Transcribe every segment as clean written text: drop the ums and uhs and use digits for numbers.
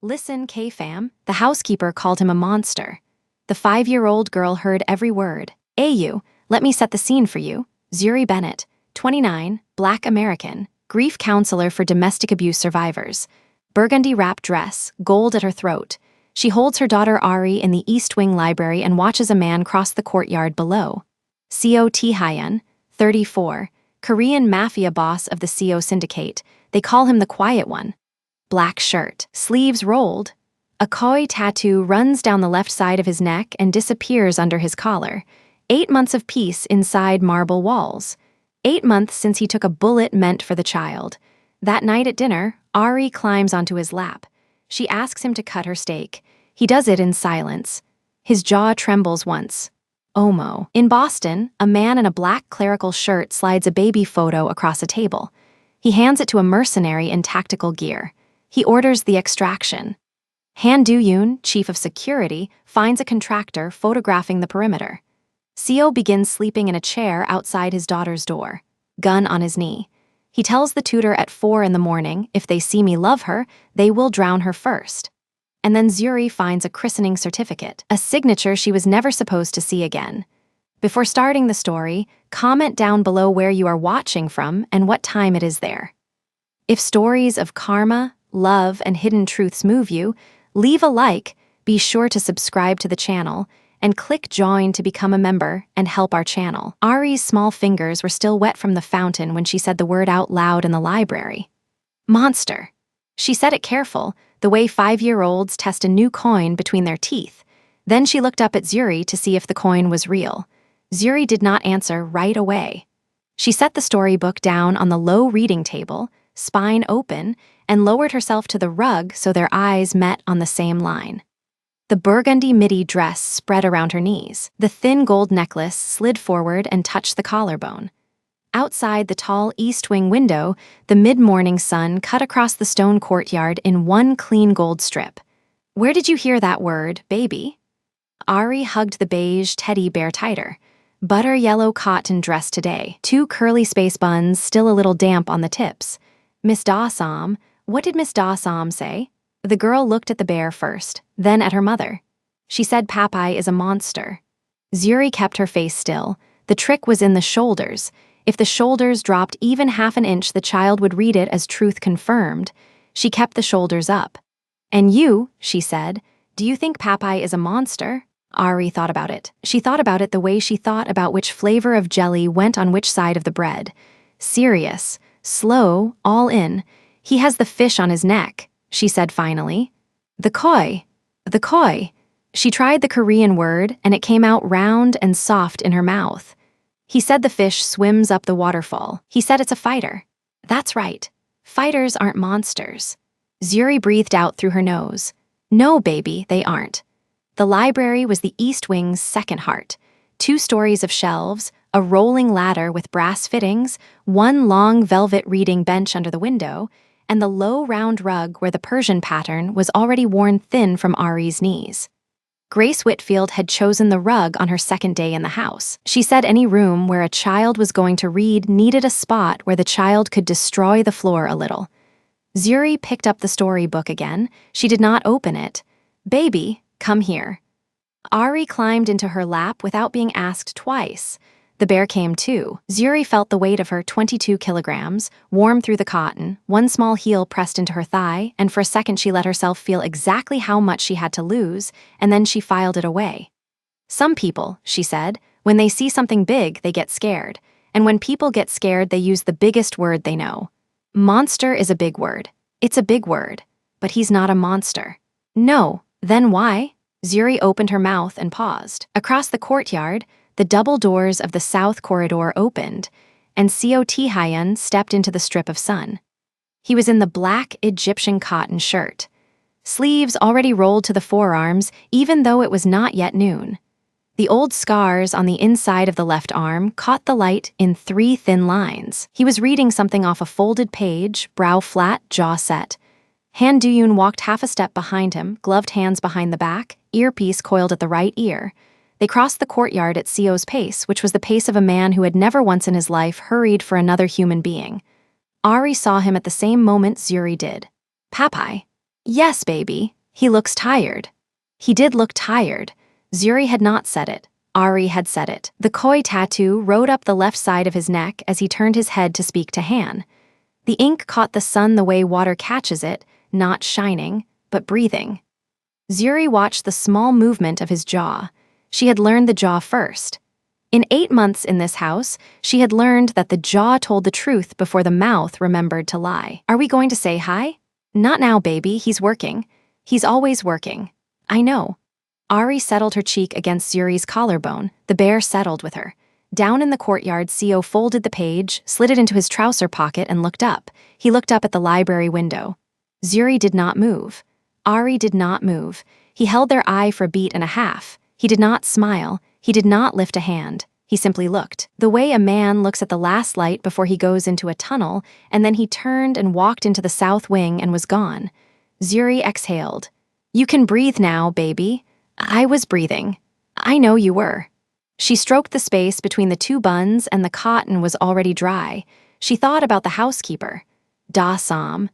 Listen, K-fam, the housekeeper called him a monster. The 5-year-old girl heard every word. "Ayu, let me set the scene for you. Zuri Bennett, 29, Black American, grief counselor for domestic abuse survivors. Burgundy wrap dress, gold at her throat. She holds her daughter Ari in the East Wing library and watches a man cross the courtyard below. Seo Tae-hyun, 34, Korean Mafia boss of the Seo syndicate. They call him the Quiet One. Black shirt, sleeves rolled. A koi tattoo runs down the left side of his neck and disappears under his collar. 8 months of peace inside marble walls. 8 months since he took a bullet meant for the child. That night at dinner, Ari climbs onto his lap. She asks him to cut her steak. He does it in silence. His jaw trembles once. Omo. In Boston, a man in a black clerical shirt slides a baby photo across a table. He hands it to a mercenary in tactical gear. He orders the extraction. Han Do-yoon, chief of security, finds a contractor photographing the perimeter. Seo begins sleeping in a chair outside his daughter's door, gun on his knee. He tells the tutor at 4 in the morning, if they see me love her, they will drown her first. And then Zuri finds a christening certificate, a signature she was never supposed to see again. Before starting the story, comment down below where you are watching from and what time it is there. If stories of karma, love, and hidden truths move you, leave a like, be sure to subscribe to the channel, and click join to become a member and help our channel. Ari's small fingers were still wet from the fountain when she said the word out loud in the library. Monster. She said it careful, the way 5-year-olds test a new coin between their teeth. Then she looked up at Zuri to see if the coin was real. Zuri did not answer right away. She set the storybook down on the low reading table, spine open, and lowered herself to the rug so their eyes met on the same line. The burgundy midi dress spread around her knees. The thin gold necklace slid forward and touched the collarbone. Outside the tall east wing window, the mid-morning sun cut across the stone courtyard in one clean gold strip. "Where did you hear that word, baby?" Ari hugged the beige teddy bear tighter. Butter yellow cotton dress today, 2 curly space buns still a little damp on the tips. "Miss Dawsom, what did Miss Dawsom say?" The girl looked at the bear first, then at her mother. She said Papai is a monster. Zuri kept her face still. The trick was in the shoulders. If the shoulders dropped even half an inch, the child would read it as truth confirmed. She kept the shoulders up. "And you," she said, "do you think Papai is a monster?" Ari thought about it. She thought about it the way she thought about which flavor of jelly went on which side of the bread. Serious, slow, all in. "He has the fish on his neck," she said finally. The koi. She tried the Korean word, and it came out round and soft in her mouth. "He said the fish swims up the waterfall. He said it's a fighter." "That's right. Fighters aren't monsters." Zuri breathed out through her nose. "No, baby, they aren't." The library was the East Wing's second heart. 2 stories of shelves, a rolling ladder with brass fittings, 1 long velvet reading bench under the window, and the low round rug where the Persian pattern was already worn thin from Ari's knees. Grace Whitfield had chosen the rug on her second day in the house. She said any room where a child was going to read needed a spot where the child could destroy the floor a little. Zuri picked up the storybook again. She did not open it. "Baby, come here." Ari climbed into her lap without being asked twice. The bear came too. Zuri felt the weight of her 22 kilograms, warm through the cotton, 1 small heel pressed into her thigh, and for a second she let herself feel exactly how much she had to lose, and then she filed it away. "Some people," she said, "when they see something big, they get scared. And when people get scared, they use the biggest word they know. Monster is a big word. It's a big word. But he's not a monster." "No, then why?" Zuri opened her mouth and paused. Across the courtyard, the double doors of the south corridor opened, and Seo Tae-hyun stepped into the strip of sun. He was in the black Egyptian cotton shirt. Sleeves already rolled to the forearms, even though it was not yet noon. The old scars on the inside of the left arm caught the light in 3 thin lines. He was reading something off a folded page, brow flat, jaw set. Han Do-yoon walked half a step behind him, gloved hands behind the back, earpiece coiled at the right ear. They crossed the courtyard at Seo's pace, which was the pace of a man who had never once in his life hurried for another human being. Ari saw him at the same moment Zuri did. "Papai." Yes, baby. He looks tired. He did look tired. Zuri had not said it. Ari had said it. The koi tattoo rode up the left side of his neck as he turned his head to speak to Han. The ink caught the sun the way water catches it, not shining, but breathing. Zuri watched the small movement of his jaw. She had learned the jaw first. In 8 months in this house, she had learned that the jaw told the truth before the mouth remembered to lie. Are we going to say hi? Not now, baby. He's working. He's always working. I know. Ari settled her cheek against Zuri's collarbone. The bear settled with her. Down in the courtyard, Sio folded the page, slid it into his trouser pocket, and looked up. He looked up at the library window. Zuri did not move. Ari did not move. He held their eye for a beat and a half. He did not smile. He did not lift a hand. He simply looked. The way a man looks at the last light before he goes into a tunnel, and then he turned and walked into the south wing and was gone. Zuri exhaled. You can breathe now, baby. I was breathing. I know you were. She stroked the space between the two buns and the cotton was already dry. She thought about the housekeeper. Da Sam,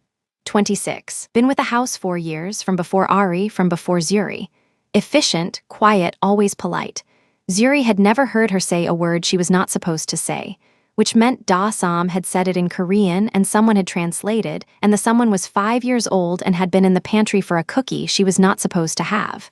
26. Been with the house 4 years, from before Ari, from before Zuri. Efficient, quiet, always polite. Zuri had never heard her say a word she was not supposed to say, which meant Da Sam had said it in Korean and someone had translated, and the someone was 5 years old and had been in the pantry for a cookie she was not supposed to have.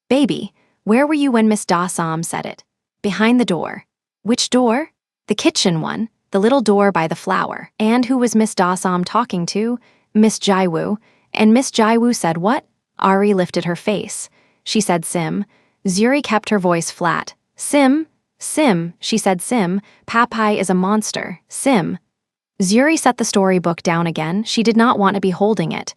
Baby, where were you when Miss Da Sam said it? Behind the door. Which door? The kitchen one, the little door by the flower. And who was Miss Da Sam talking to? Miss Jaiwoo. And Miss Jaiwoo said what? Ari lifted her face. She said Sim. Zuri kept her voice flat. Sim, Sim, she said Sim. Papai is a monster. Sim. Zuri set the storybook down again. She did not want to be holding it.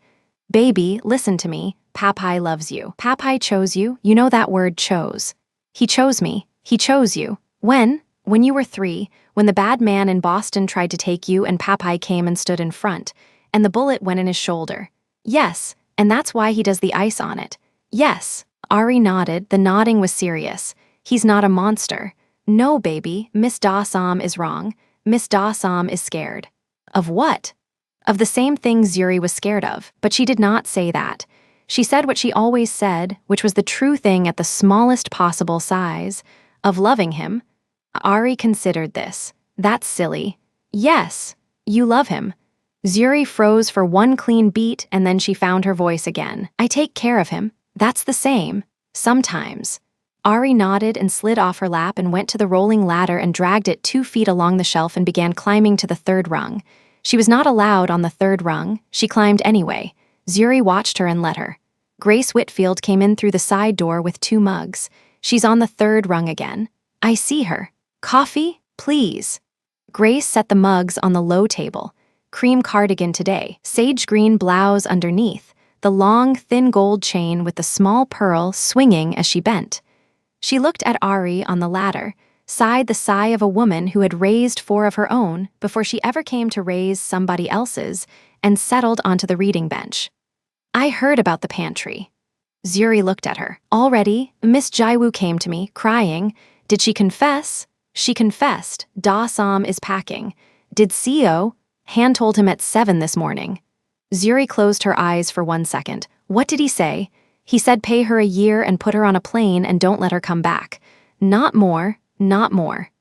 Baby, listen to me. Papai loves you. Papai chose you. You know that word chose. He chose me. He chose you. When? When you were 3, when the bad man in Boston tried to take you and Papai came and stood in front, and the bullet went in his shoulder. Yes, and that's why he does the ice on it. Yes. Ari nodded. The nodding was serious. He's not a monster. No, baby, Miss Da Sam is wrong. Miss Da Sam is scared. Of what? Of the same thing Zuri was scared of, but she did not say that. She said what she always said, which was the true thing at the smallest possible size, of loving him. Ari considered this. That's silly. Yes, you love him. Zuri froze for one clean beat and then she found her voice again. I take care of him. That's the same. Sometimes. Ari nodded and slid off her lap and went to the rolling ladder and dragged it 2 feet along the shelf and began climbing to the 3rd rung. She was not allowed on the 3rd rung. She climbed anyway. Zuri watched her and let her. Grace Whitfield came in through the side door with 2 mugs. She's on the 3rd rung again. I see her. Coffee, please. Grace set the mugs on the low table. Cream cardigan today, sage green blouse underneath, the long, thin gold chain with the small pearl swinging as she bent. She looked at Ari on the ladder, sighed the sigh of a woman who had raised 4 of her own before she ever came to raise somebody else's, and settled onto the reading bench. I heard about the pantry. Zuri looked at her. Already, Miss Jaiwoo came to me, crying. Did she confess? She confessed. Da Sam is packing. Did Sio? Han told him at 7 this morning. Zuri closed her eyes for 1 second. What did he say? He said pay her a year and put her on a plane and don't let her come back. Not more, not more.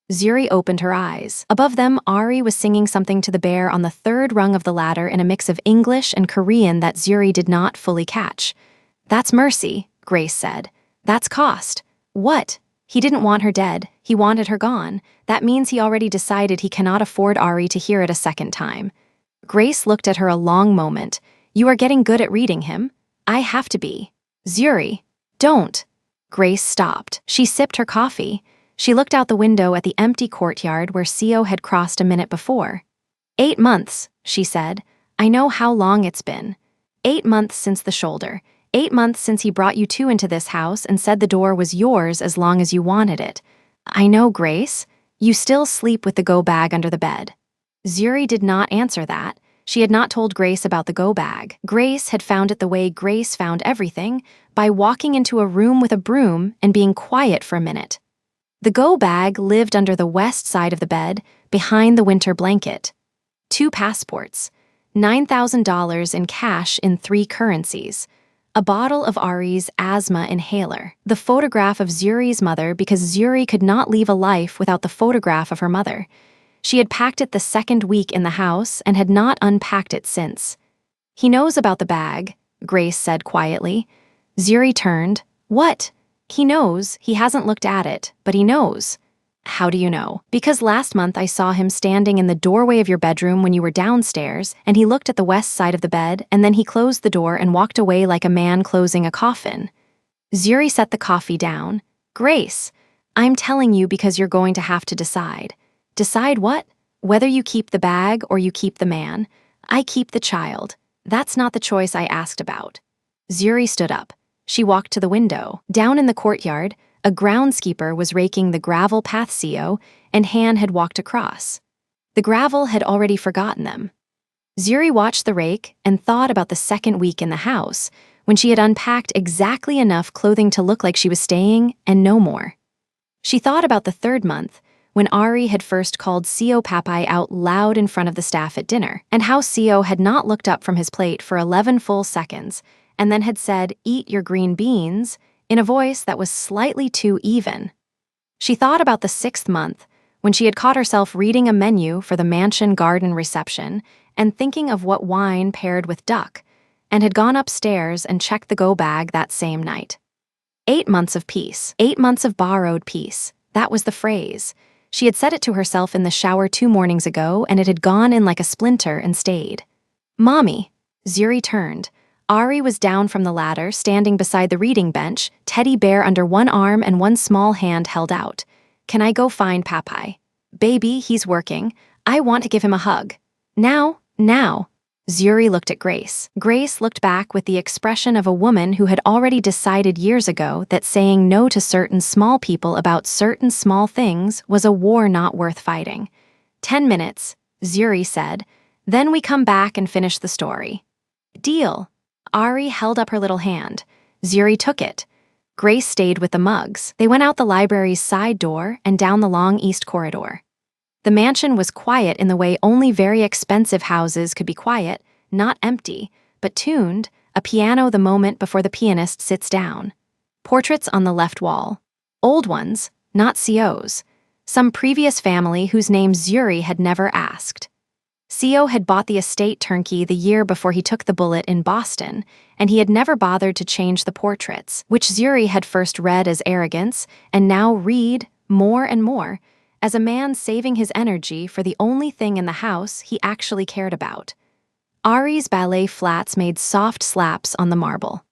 Zuri opened her eyes. Above them, Ari was singing something to the bear on the 3rd rung of the ladder in a mix of English and Korean that Zuri did not fully catch. That's mercy, Grace said. That's cost. What? He didn't want her dead. He wanted her gone. That means he already decided he cannot afford Ari to hear it a 2nd time. Grace looked at her a long moment. You are getting good at reading him. I have to be. Zuri, don't. Grace stopped. She sipped her coffee. She looked out the window at the empty courtyard where Sio had crossed a minute before. 8 months, she said. I know how long it's been. 8 months since the shoulder. 8 months since he brought you 2 into this house and said the door was yours as long as you wanted it. I know, Grace. You still sleep with the go bag under the bed. Zuri did not answer that. She had not told Grace about the go bag. Grace had found it the way Grace found everything, by walking into a room with a broom and being quiet for a minute. The go bag lived under the west side of the bed, behind the winter blanket. 2 passports. $9,000 in cash in 3 currencies, a bottle of Ari's asthma inhaler, the photograph of Zuri's mother because Zuri could not leave a life without the photograph of her mother. She had packed it the second week in the house and had not unpacked it since. "He knows about the bag," Grace said quietly. Zuri turned. "What?" "He knows. He hasn't looked at it, but he knows." "How do you know?" "Because last month I saw him standing in the doorway of your bedroom when you were downstairs, and he looked at the west side of the bed, and then he closed the door and walked away like a man closing a coffin." Zuri set the coffee down. "Grace, I'm telling you because you're going to have to decide." "Decide what?" "Whether you keep the bag or you keep the man." "I keep the child." "That's not the choice I asked about." Zuri stood up. She walked to the window. Down in the courtyard, a groundskeeper was raking the gravel path CO, and Han had walked across. The gravel had already forgotten them. Zuri watched the rake and thought about the second week in the house, when she had unpacked exactly enough clothing to look like she was staying and no more. She thought about the third month, when Ari had first called CO Papai out loud in front of the staff at dinner, and how CO had not looked up from his plate for 11 full seconds, and then had said, "Eat your green beans," in a voice that was slightly too even. She thought about the 6th month, when she had caught herself reading a menu for the mansion garden reception and thinking of what wine paired with duck, and had gone upstairs and checked the go bag that same night. 8 months of peace. 8 months of borrowed peace. That was the phrase. She had said it to herself in the shower 2 mornings ago, and it had gone in like a splinter and stayed. "Mommy." Zuri turned. Ari was down from the ladder, standing beside the reading bench, teddy bear under one arm and one small hand held out. "Can I go find Papai?" "Baby, he's working. I want to give him a hug." "Now, now." Zuri looked at Grace. Grace looked back with the expression of a woman who had already decided years ago that saying no to certain small people about certain small things was a war not worth fighting. 10 minutes, Zuri said. Then we come back and finish the story. Deal. Ari held up her little hand. Zuri took it. Grace stayed with the mugs. They went out the library's side door and down the long east corridor. The mansion was quiet in the way only very expensive houses could be quiet, not empty, but tuned, a piano the moment before the pianist sits down. Portraits on the left wall. Old ones, not CO's. Some previous family whose name Zuri had never asked. CO had bought the estate turnkey the year before he took the bullet in Boston, and he had never bothered to change the portraits, which Zuri had first read as arrogance, and now read, more and more, as a man saving his energy for the only thing in the house he actually cared about. Ari's ballet flats made soft slaps on the marble.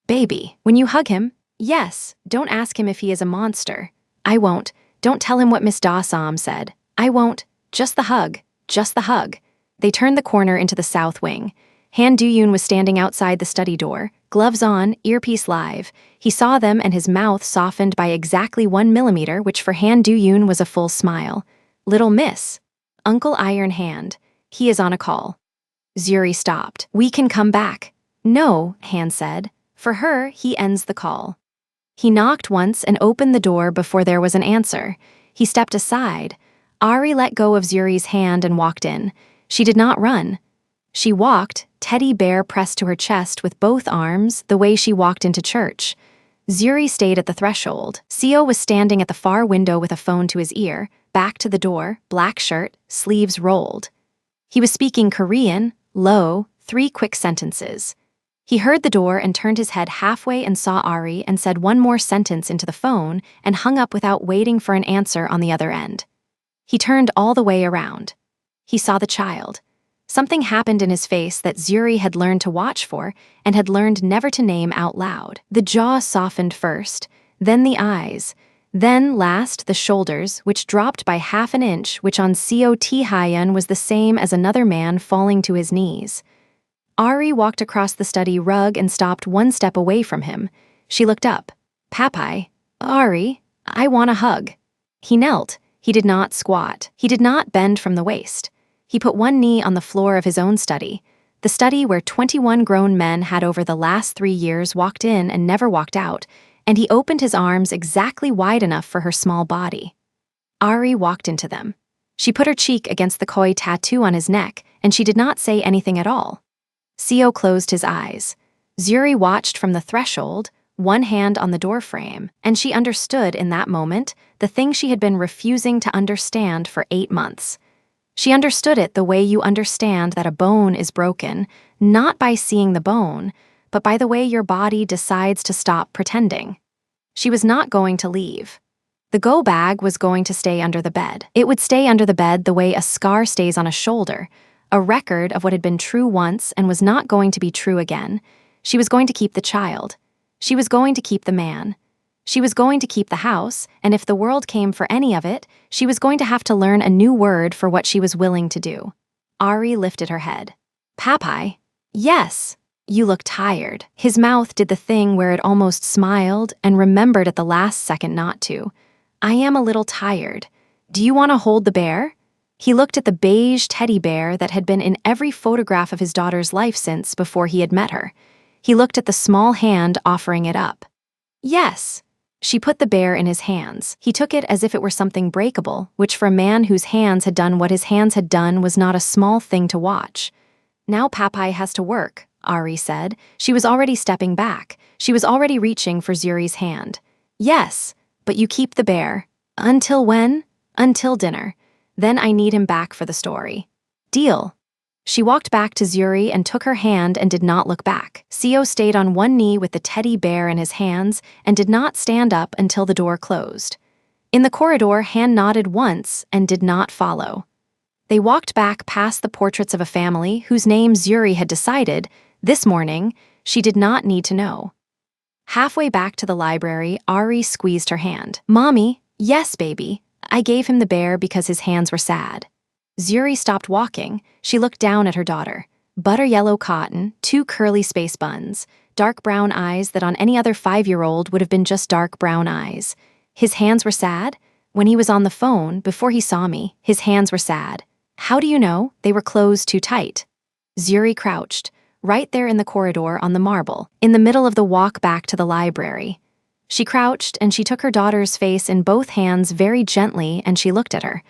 Baby, when you hug him, yes, don't ask him if he is a monster. I won't. Don't tell him what Miss Dawson said. I won't. Just the hug. Just the hug. They turned the corner into the south wing. Han Du-yoon was standing outside the study door, gloves on, earpiece live. He saw them and his mouth softened by exactly 1 millimeter, which for Han Du-yoon was a full smile. Little miss. Uncle Iron Hand. He is on a call. Zuri stopped. We can come back. No, Han said. For her, he ends the call. He knocked once and opened the door before there was an answer. He stepped aside. Ari let go of Zuri's hand and walked in. She did not run. She walked, teddy bear pressed to her chest with both arms, the way she walked into church. Zuri stayed at the threshold. CO was standing at the far window with a phone to his ear, back to the door, black shirt, sleeves rolled. He was speaking Korean, low, 3 quick sentences. He heard the door and turned his head halfway and saw Ari and said one more sentence into the phone and hung up without waiting for an answer on the other end. He turned all the way around. He saw the child. Something happened in his face that Zuri had learned to watch for and had learned never to name out loud. The jaw softened first, then the eyes, then last the shoulders, which dropped by half an inch, which on COT Hyun was the same as another man falling to his knees. Ari walked across the study rug and stopped 1 step away from him. She looked up. Papai. Ari, I want a hug. He knelt. He did not squat. He did not bend from the waist. He put 1 knee on the floor of his own study, the study where 21 grown men had over the last 3 years walked in and never walked out, and he opened his arms exactly wide enough for her small body. Ari walked into them. She put her cheek against the koi tattoo on his neck, and she did not say anything at all. Seo closed his eyes. Zuri watched from the threshold, one hand on the doorframe, and she understood in that moment the thing she had been refusing to understand for 8 months. She understood it the way you understand that a bone is broken, not by seeing the bone, but by the way your body decides to stop pretending. She was not going to leave. The go bag was going to stay under the bed. It would stay under the bed the way a scar stays on a shoulder, a record of what had been true once and was not going to be true again. She was going to keep the child. She was going to keep the man. She was going to keep the house, and if the world came for any of it, she was going to have to learn a new word for what she was willing to do. Ari lifted her head. Papai? Yes. You look tired. His mouth did the thing where it almost smiled and remembered at the last second not to. I am a little tired. Do you want to hold the bear? He looked at the beige teddy bear that had been in every photograph of his daughter's life since before he had met her. He looked at the small hand offering it up. Yes. She put the bear in his hands. He took it as if it were something breakable, which for a man whose hands had done what his hands had done was not a small thing to watch. Now Papai has to work, Ari said. She was already stepping back. She was already reaching for Zuri's hand. Yes, but you keep the bear. Until when? Until dinner. Then I need him back for the story. Deal. She walked back to Zuri and took her hand and did not look back. Seo stayed on one knee with the teddy bear in his hands and did not stand up until the door closed. In the corridor, Han nodded once and did not follow. They walked back past the portraits of a family whose name Zuri had decided, this morning, she did not need to know. Halfway back to the library, Ari squeezed her hand. Mommy, yes, baby. I gave him the bear because his hands were sad. Zuri stopped walking. She looked down at her daughter. Butter yellow cotton, 2 curly space buns, dark brown eyes that on any other 5-year-old would have been just dark brown eyes. His hands were sad? When he was on the phone, before he saw me, his hands were sad. How do you know? They were closed too tight. Zuri crouched, right there in the corridor on the marble, in the middle of the walk back to the library. She crouched and she took her daughter's face in both hands very gently and she looked at her.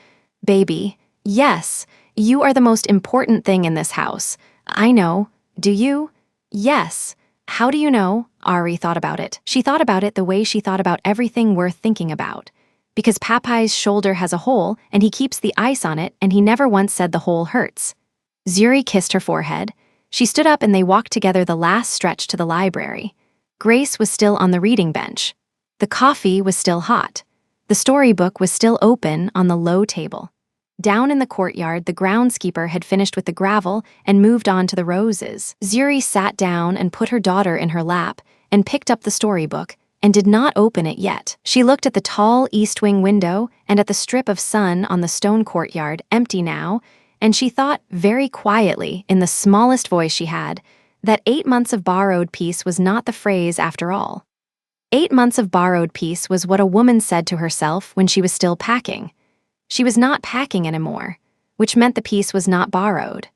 Baby, yes, you are the most important thing in this house. I know. Do you? Yes. How do you know? Ari thought about it. She thought about it the way she thought about everything worth thinking about. Because Papai's shoulder has a hole and he keeps the ice on it and he never once said the hole hurts. Zuri kissed her forehead. She stood up and they walked together the last stretch to the library. Grace was still on the reading bench. The coffee was still hot. The storybook was still open on the low table. Down in the courtyard, the groundskeeper had finished with the gravel and moved on to the roses. Zuri sat down and put her daughter in her lap and picked up the storybook and did not open it yet. She looked at the tall east wing window and at the strip of sun on the stone courtyard, empty now, and she thought very quietly, in the smallest voice she had, that 8 months of borrowed peace was not the phrase after all. 8 months of borrowed peace was what a woman said to herself when she was still packing. She was not packing anymore, which meant the peace was not borrowed.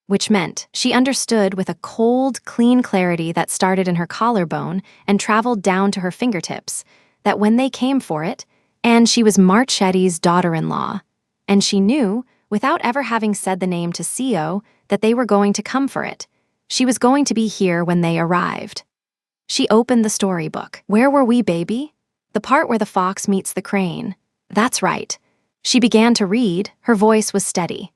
Which meant she understood with a cold, clean clarity that started in her collarbone and traveled down to her fingertips, that when they came for it, and she was Marchetti's daughter-in-law, and she knew, without ever having said the name to Seo, that they were going to come for it. She was going to be here when they arrived. She opened the storybook. Where were we, baby? The part where the fox meets the crane. That's right. She began to read. Her voice was steady.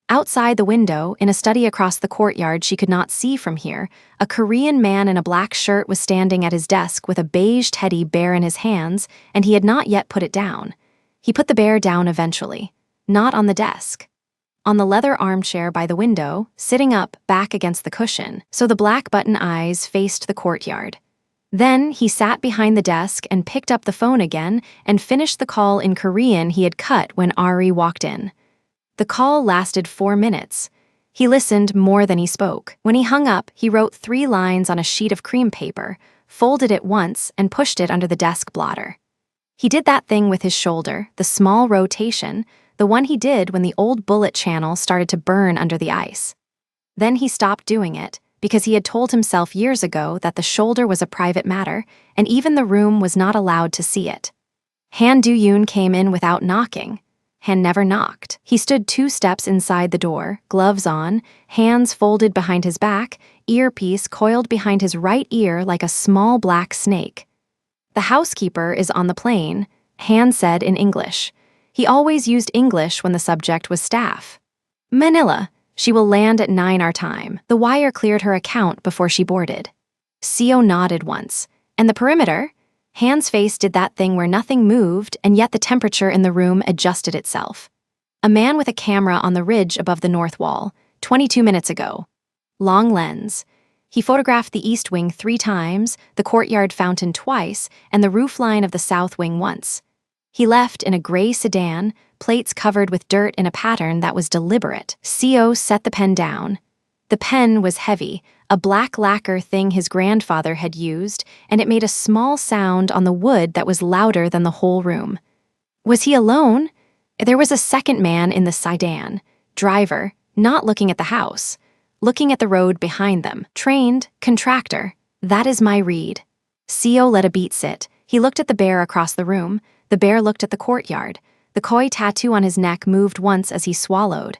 Outside the window, in a study across the courtyard she could not see from here, a Korean man in a black shirt was standing at his desk with a beige teddy bear in his hands, and he had not yet put it down. He put the bear down eventually. Not on the desk. On the leather armchair by the window, sitting up, back against the cushion, so the black button eyes faced the courtyard. Then he sat behind the desk and picked up the phone again and finished the call in Korean he had cut when Ari walked in. The call lasted 4 minutes. He listened more than he spoke. When he hung up, he wrote 3 lines on a sheet of cream paper, folded it once, and pushed it under the desk blotter. He did that thing with his shoulder, the small rotation, the one he did when the old bullet channel started to burn under the ice. Then he stopped doing it, because he had told himself years ago that the shoulder was a private matter, and even the room was not allowed to see it. Han Do-yoon came in without knocking. Han never knocked. He stood 2 steps inside the door, gloves on, hands folded behind his back, earpiece coiled behind his right ear like a small black snake. "The housekeeper is on the plane," Han said in English. He always used English when the subject was staff. "Manila. She will land at 9 our time." The wire cleared her account before she boarded. Seo nodded once. "And the perimeter?" Han's face did that thing where nothing moved, and yet the temperature in the room adjusted itself. "A man with a camera on the ridge above the north wall, 22 minutes ago. Long lens. He photographed the east wing 3 times, the courtyard fountain twice, and the roofline of the south wing once. He left in a gray sedan, plates covered with dirt in a pattern that was deliberate." Seo set the pen down. The pen was heavy, a black lacquer thing his grandfather had used, and it made a small sound on the wood that was louder than the whole room. Was he alone? There was a second man in the sedan, driver, not looking at the house, looking at the road behind them. Trained, contractor. That is my read. Seo let a beat sit. He looked at the bear across the room. The bear looked at the courtyard. The koi tattoo on his neck moved once as he swallowed.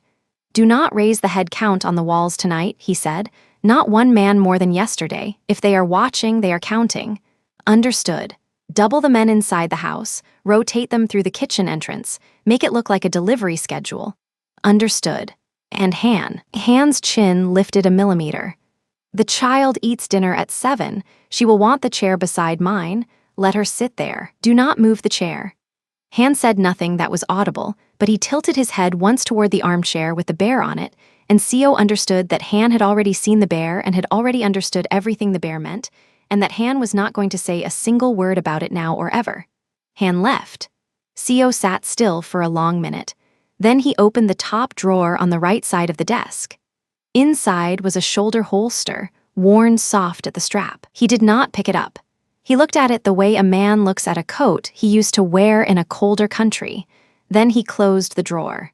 "Do not raise the head count on the walls tonight," he said. "Not 1 man more than yesterday. If they are watching, they are counting." "Understood. Double the men inside the house, rotate them through the kitchen entrance, make it look like a delivery schedule." "Understood." "And Han's chin lifted a millimeter. The child eats dinner at 7. She will want the chair beside mine. Let her sit there. Do not move the chair." Han said nothing that was audible, but he tilted his head once toward the armchair with the bear on it, and Seo understood that Han had already seen the bear and had already understood everything the bear meant, and that Han was not going to say a single word about it now or ever. Han left. Seo sat still for a long minute. Then he opened the top drawer on the right side of the desk. Inside was a shoulder holster, worn soft at the strap. He did not pick it up. He looked at it the way a man looks at a coat he used to wear in a colder country. Then he closed the drawer.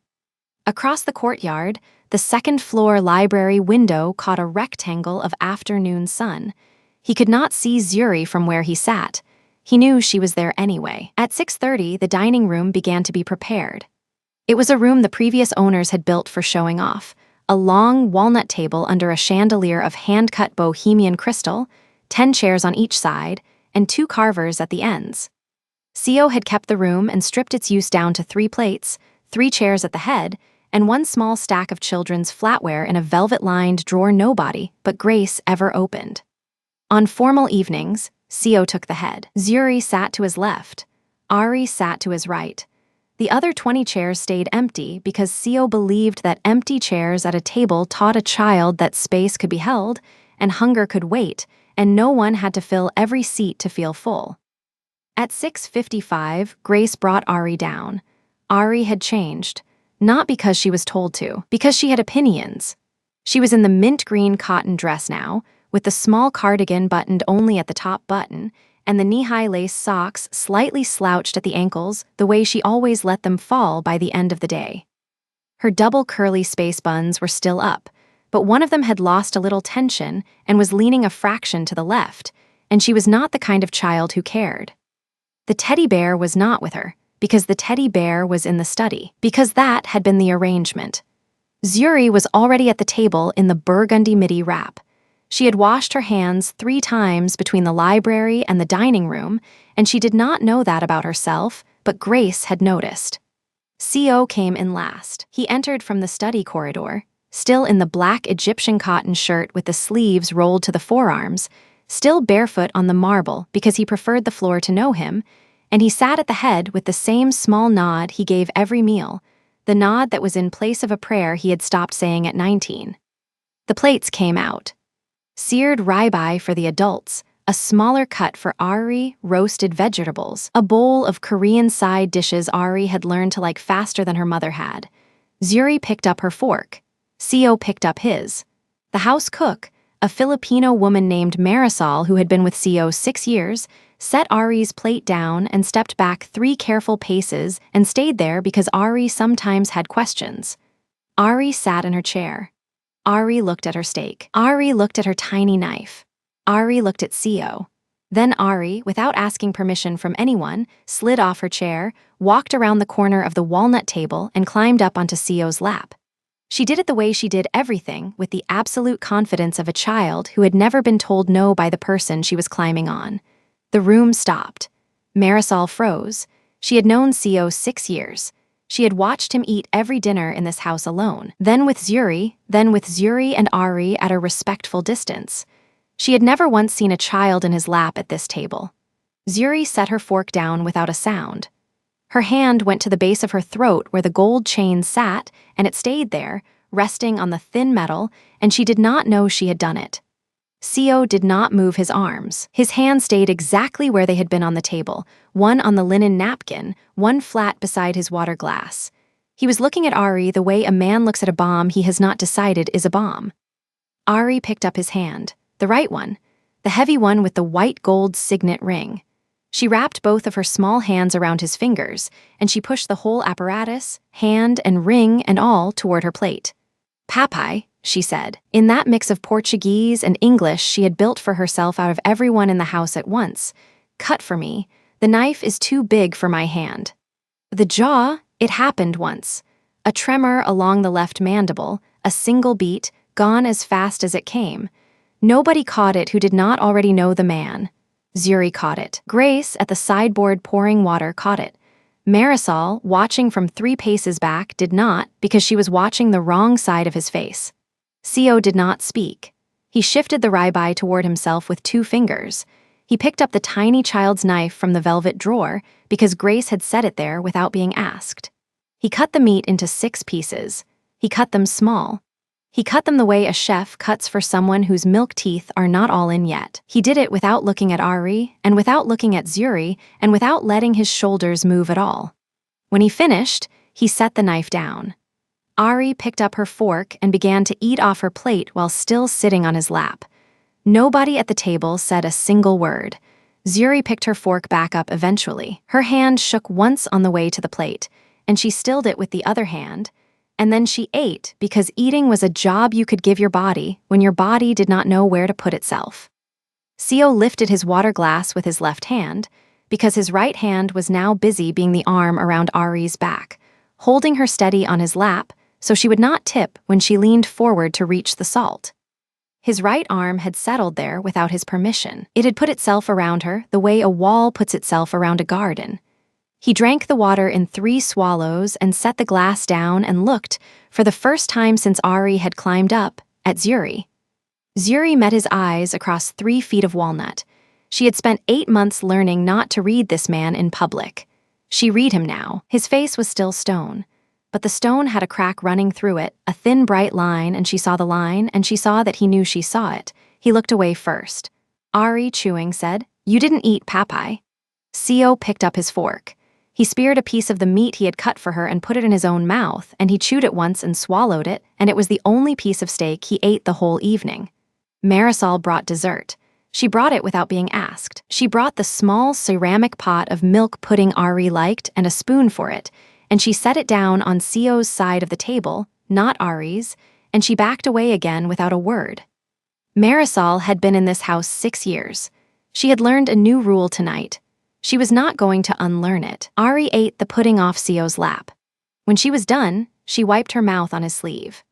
Across the courtyard, the second-floor library window caught a rectangle of afternoon sun. He could not see Zuri from where he sat. He knew she was there anyway. At 6:30, the dining room began to be prepared. It was a room the previous owners had built for showing off. A long walnut table under a chandelier of hand-cut bohemian crystal, 10 chairs on each side, and 2 carvers at the ends. Seo had kept the room and stripped its use down to 3 plates, 3 chairs at the head, and 1 small stack of children's flatware in a velvet-lined drawer nobody but Grace ever opened. On formal evenings, Seo took the head. Zuri sat to his left. Ari sat to his right. The other 20 chairs stayed empty because Seo believed that empty chairs at a table taught a child that space could be held and hunger could wait, and no one had to fill every seat to feel full. At 6:55, Grace brought Ari down. Ari had changed, not because she was told to, because she had opinions. She was in the mint green cotton dress now, with the small cardigan buttoned only at the top button, and the knee-high lace socks slightly slouched at the ankles the way she always let them fall by the end of the day. Her double curly space buns were still up, but one of them had lost a little tension and was leaning a fraction to the left, and she was not the kind of child who cared. The teddy bear was not with her, because the teddy bear was in the study, because that had been the arrangement. Zuri was already at the table in the burgundy midi wrap. She had washed her hands 3 times between the library and the dining room, and she did not know that about herself, but Grace had noticed. Seo came in last. He entered from the study corridor, still in the black Egyptian cotton shirt with the sleeves rolled to the forearms, still barefoot on the marble because he preferred the floor to know him, and he sat at the head with the same small nod he gave every meal, the nod that was in place of a prayer he had stopped saying at 19. The plates came out. Seared ribeye for the adults, a smaller cut for Ari, roasted vegetables, a bowl of Korean side dishes Ari had learned to like faster than her mother had. Zuri picked up her fork. Seo picked up his. The house cook, a Filipino woman named Marisol who had been with Seo 6 years, set Ari's plate down and stepped back 3 careful paces and stayed there because Ari sometimes had questions. Ari sat in her chair. Ari looked at her steak. Ari looked at her tiny knife. Ari looked at Seo. Then Ari, without asking permission from anyone, slid off her chair, walked around the corner of the walnut table, and climbed up onto Sio's lap. She did it the way she did everything, with the absolute confidence of a child who had never been told no by the person she was climbing on. The room stopped. Marisol froze. She had known Sio 6 years. She had watched him eat every dinner in this house alone, then with Zuri and Ari at a respectful distance. She had never once seen a child in his lap at this table. Zuri set her fork down without a sound. Her hand went to the base of her throat where the gold chain sat, and it stayed there, resting on the thin metal, and she did not know she had done it. Sio did not move his arms. His hands stayed exactly where they had been on the table, one on the linen napkin, one flat beside his water glass. He was looking at Ari the way a man looks at a bomb he has not decided is a bomb. Ari picked up his hand, the right one, the heavy one with the white gold signet ring. She wrapped both of her small hands around his fingers, and she pushed the whole apparatus, hand and ring and all, toward her plate. "Papai," she said, in that mix of Portuguese and English she had built for herself out of everyone in the house at once. "Cut for me. The knife is too big for my hand." The jaw, it happened once. A tremor along the left mandible, a single beat, gone as fast as it came. Nobody caught it who did not already know the man. Zuri caught it. Grace, at the sideboard pouring water, caught it. Marisol, watching from 3 paces back, did not, because she was watching the wrong side of his face. Sio did not speak. He shifted the ribeye toward himself with 2 fingers. He picked up the tiny child's knife from the velvet drawer because Grace had set it there without being asked. He cut the meat into 6 pieces. He cut them small. He cut them the way a chef cuts for someone whose milk teeth are not all in yet. He did it without looking at Ari, and without looking at Zuri, and without letting his shoulders move at all. When he finished, he set the knife down. Ari picked up her fork and began to eat off her plate while still sitting on his lap. Nobody at the table said a single word. Zuri picked her fork back up eventually. Her hand shook once on the way to the plate, and she stilled it with the other hand, and then she ate because eating was a job you could give your body when your body did not know where to put itself. Sio lifted his water glass with his left hand because his right hand was now busy being the arm around Ari's back, holding her steady on his lap so she would not tip when she leaned forward to reach the salt. His right arm had settled there without his permission. It had put itself around her the way a wall puts itself around a garden. He drank the water in 3 swallows and set the glass down and looked, for the first time since Ari had climbed up, at Zuri. Zuri met his eyes across 3 feet of walnut. She had spent 8 months learning not to read this man in public. She read him now. His face was still stone, but the stone had a crack running through it, a thin bright line, and she saw the line, and she saw that he knew she saw it. He looked away first. Ari, chewing, said, "You didn't eat Papai." Sio picked up his fork. He speared a piece of the meat he had cut for her and put it in his own mouth, and he chewed it once and swallowed it, and it was the only piece of steak he ate the whole evening. Marisol brought dessert. She brought it without being asked. She brought the small ceramic pot of milk pudding Ari liked and a spoon for it, and she set it down on Sio's side of the table, not Ari's, and she backed away again without a word. Marisol had been in this house 6 years. She had learned a new rule tonight. She was not going to unlearn it. Ari ate the pudding off Sio's lap. When she was done, she wiped her mouth on his sleeve.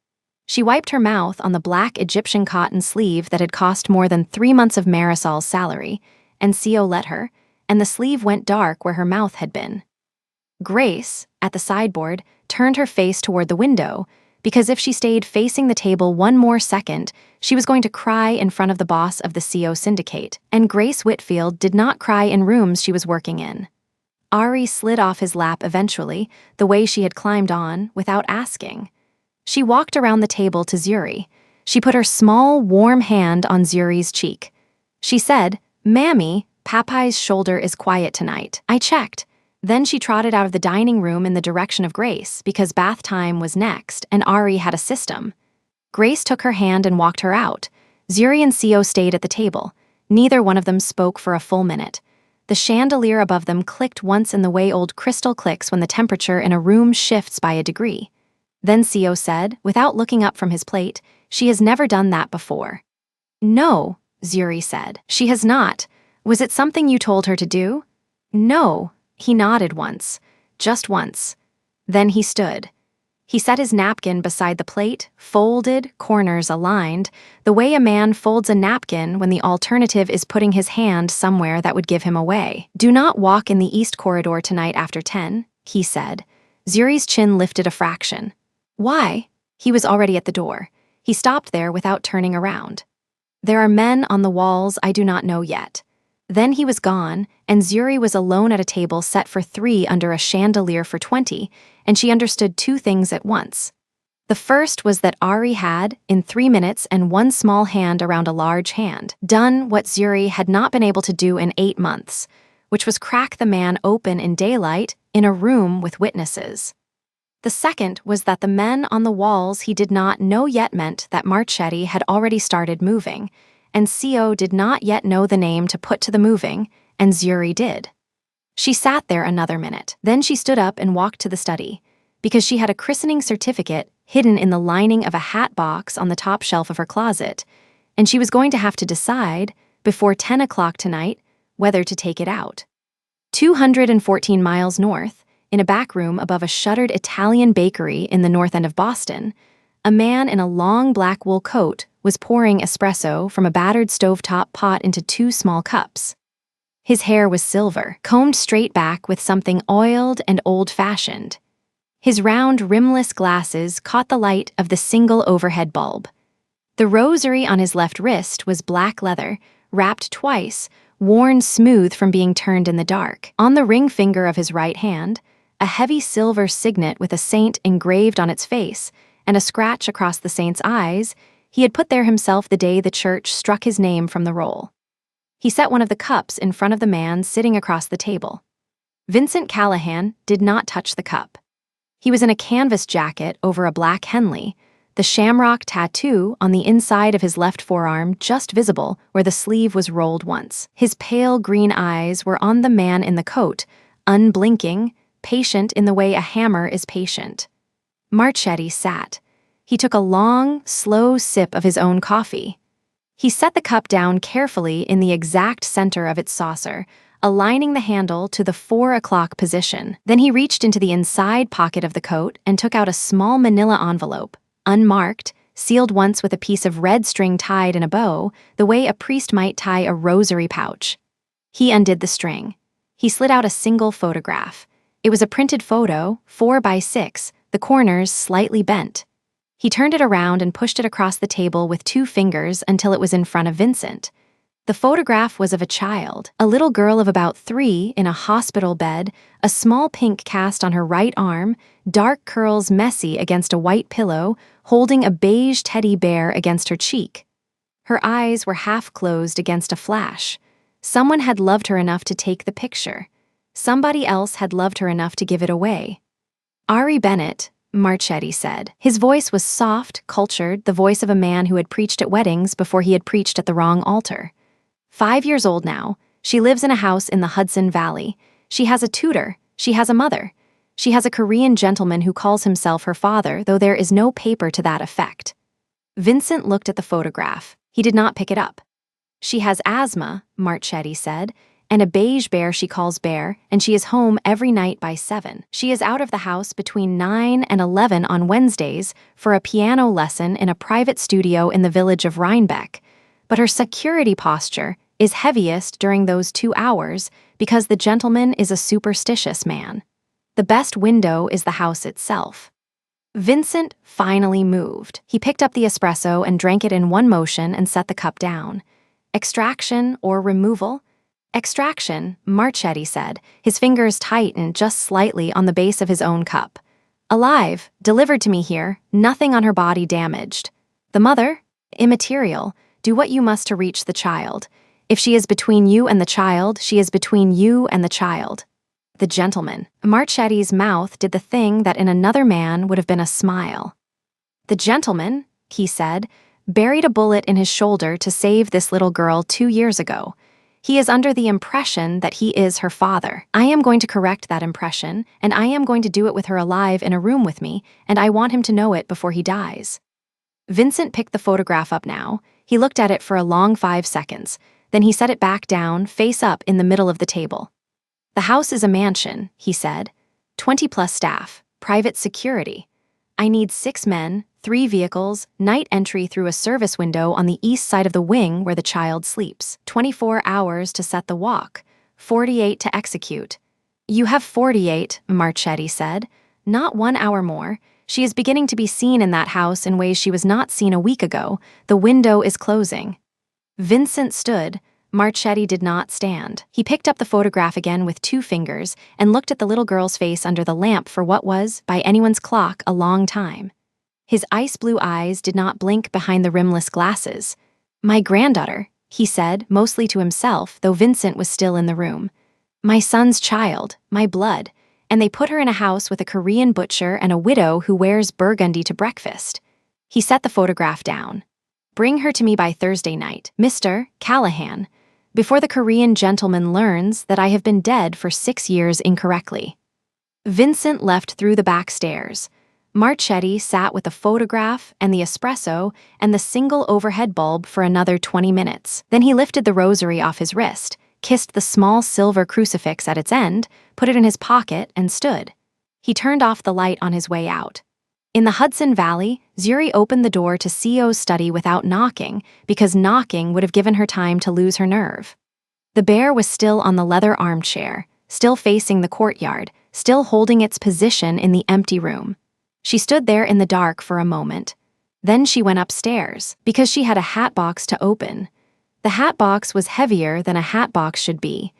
She wiped her mouth on the black Egyptian cotton sleeve that had cost more than 3 months of Marisol's salary, and Sio let her, and the sleeve went dark where her mouth had been. Grace, at the sideboard, turned her face toward the window, because if she stayed facing the table 1 more second, she was going to cry in front of the boss of the CO syndicate, and Grace Whitfield did not cry in rooms she was working in. Ari slid off his lap eventually, the way she had climbed on, without asking. She walked around the table to Zuri. She put her small, warm hand on Zuri's cheek. She said, "Mammy, Papai's shoulder is quiet tonight. I checked." Then she trotted out of the dining room in the direction of Grace because bath time was next and Ari had a system. Grace took her hand and walked her out. Zuri and Sio stayed at the table. Neither one of them spoke for a full minute. The chandelier above them clicked once in the way old crystal clicks when the temperature in a room shifts by a degree. Then Sio said, without looking up from his plate, "She has never done that before." "No," Zuri said. "She has not. Was it something you told her to do? No, he nodded once. Just once. Then he stood. He set his napkin beside the plate, folded, corners aligned, the way a man folds a napkin when the alternative is putting his hand somewhere that would give him away. Do not walk in the east corridor tonight after 10, he said. Zuri's chin lifted a fraction. Why? He was already at the door. He stopped there without turning around. There are men on the walls I do not know yet. Then he was gone, and Zuri was alone at a table set for 3 under a chandelier for 20, and she understood 2 things at once. The first was that Ari had, in 3 minutes and 1 small hand around a large hand, done what Zuri had not been able to do in 8 months, which was crack the man open in daylight in a room with witnesses. The second was that the men on the walls he did not know yet meant that Marchetti had already started moving, and Co did not yet know the name to put to the moving, and Zuri did. She sat there another minute. Then she stood up and walked to the study, because she had a christening certificate hidden in the lining of a hat box on the top shelf of her closet, and she was going to have to decide, before 10 o'clock tonight, whether to take it out. 214 miles north, in a back room above a shuttered Italian bakery in the north end of Boston, a man in a long black wool coat was pouring espresso from a battered stovetop pot into 2 small cups. His hair was silver, combed straight back with something oiled and old-fashioned. His round, rimless glasses caught the light of the single overhead bulb. The rosary on his left wrist was black leather, wrapped twice, worn smooth from being turned in the dark. On the ring finger of his right hand, a heavy silver signet with a saint engraved on its face and a scratch across the saint's eyes he had put there himself the day the church struck his name from the roll. He set one of the cups in front of the man sitting across the table. Vincent Callahan did not touch the cup. He was in a canvas jacket over a black Henley, the shamrock tattoo on the inside of his left forearm just visible where the sleeve was rolled once. His pale green eyes were on the man in the coat, unblinking, patient in the way a hammer is patient. Marchetti sat. He took a long, slow sip of his own coffee. He set the cup down carefully in the exact center of its saucer, aligning the handle to the 4 o'clock position. Then he reached into the inside pocket of the coat and took out a small manila envelope, unmarked, sealed once with a piece of red string tied in a bow, the way a priest might tie a rosary pouch. He undid the string. He slid out a single photograph. It was a printed photo, 4 by 6, the corners slightly bent. He turned it around and pushed it across the table with 2 fingers until it was in front of Vincent. The photograph was of a child, a little girl of about 3 in a hospital bed, a small pink cast on her right arm, dark curls messy against a white pillow, holding a beige teddy bear against her cheek. Her eyes were half closed against a flash. Someone had loved her enough to take the picture. Somebody else had loved her enough to give it away. Ari Bennett, Marchetti said. His voice was soft, cultured, the voice of a man who had preached at weddings before he had preached at the wrong altar. 5 years old now, she lives in a house in the Hudson Valley. She has a tutor. She has a mother. She has a Korean gentleman who calls himself her father, though there is no paper to that effect. Vincent looked at the photograph. He did not pick it up. She has asthma, Marchetti said, and a beige bear she calls Bear, and she is home every night by 7. She is out of the house between 9 and 11 on Wednesdays for a piano lesson in a private studio in the village of Rhinebeck, but her security posture is heaviest during those 2 hours because the gentleman is a superstitious man. The best window is the house itself. Vincent finally moved. He picked up the espresso and drank it in one motion and set the cup down. Extraction or removal? Extraction, Marchetti said, his fingers tightened just slightly on the base of his own cup. Alive, delivered to me here, nothing on her body damaged. The mother? Immaterial. Do what you must to reach the child. If she is between you and the child, she is between you and the child. The gentleman. Marchetti's mouth did the thing that in another man would have been a smile. The gentleman, he said, buried a bullet in his shoulder to save this little girl 2 years ago. He is under the impression that he is her father. I am going to correct that impression, and I am going to do it with her alive in a room with me, and I want him to know it before he dies. Vincent picked the photograph up now. He looked at it for a long 5 seconds. Then he set it back down, face up, in the middle of the table. "The house is a mansion," he said. 20+ staff, private security. I need 6 men, 3 vehicles, night entry through a service window on the east side of the wing where the child sleeps. 24 hours to set the walk, 48 to execute." "You have 48, Marchetti said. "Not 1 hour more. She is beginning to be seen in that house in ways she was not seen a week ago. The window is closing." Vincent stood. Marchetti did not stand. He picked up the photograph again with 2 fingers and looked at the little girl's face under the lamp for what was, by anyone's clock, a long time. His ice-blue eyes did not blink behind the rimless glasses. "My granddaughter," he said, mostly to himself, though Vincent was still in the room. "My son's child, my blood. And they put her in a house with a Korean butcher and a widow who wears burgundy to breakfast." He set the photograph down. "Bring her to me by Thursday night, Mr. Callahan, before the Korean gentleman learns that I have been dead for 6 years incorrectly." Vincent left through the back stairs. Marchetti sat with the photograph and the espresso and the single overhead bulb for another 20 minutes. Then he lifted the rosary off his wrist, kissed the small silver crucifix at its end, put it in his pocket, and stood. He turned off the light on his way out. In the Hudson Valley, Zuri opened the door to CO's study without knocking, because knocking would have given her time to lose her nerve. The bear was still on the leather armchair, still facing the courtyard, still holding its position in the empty room. She stood there in the dark for a moment. Then she went upstairs, because she had a hat box to open. The hat box was heavier than a hat box should be.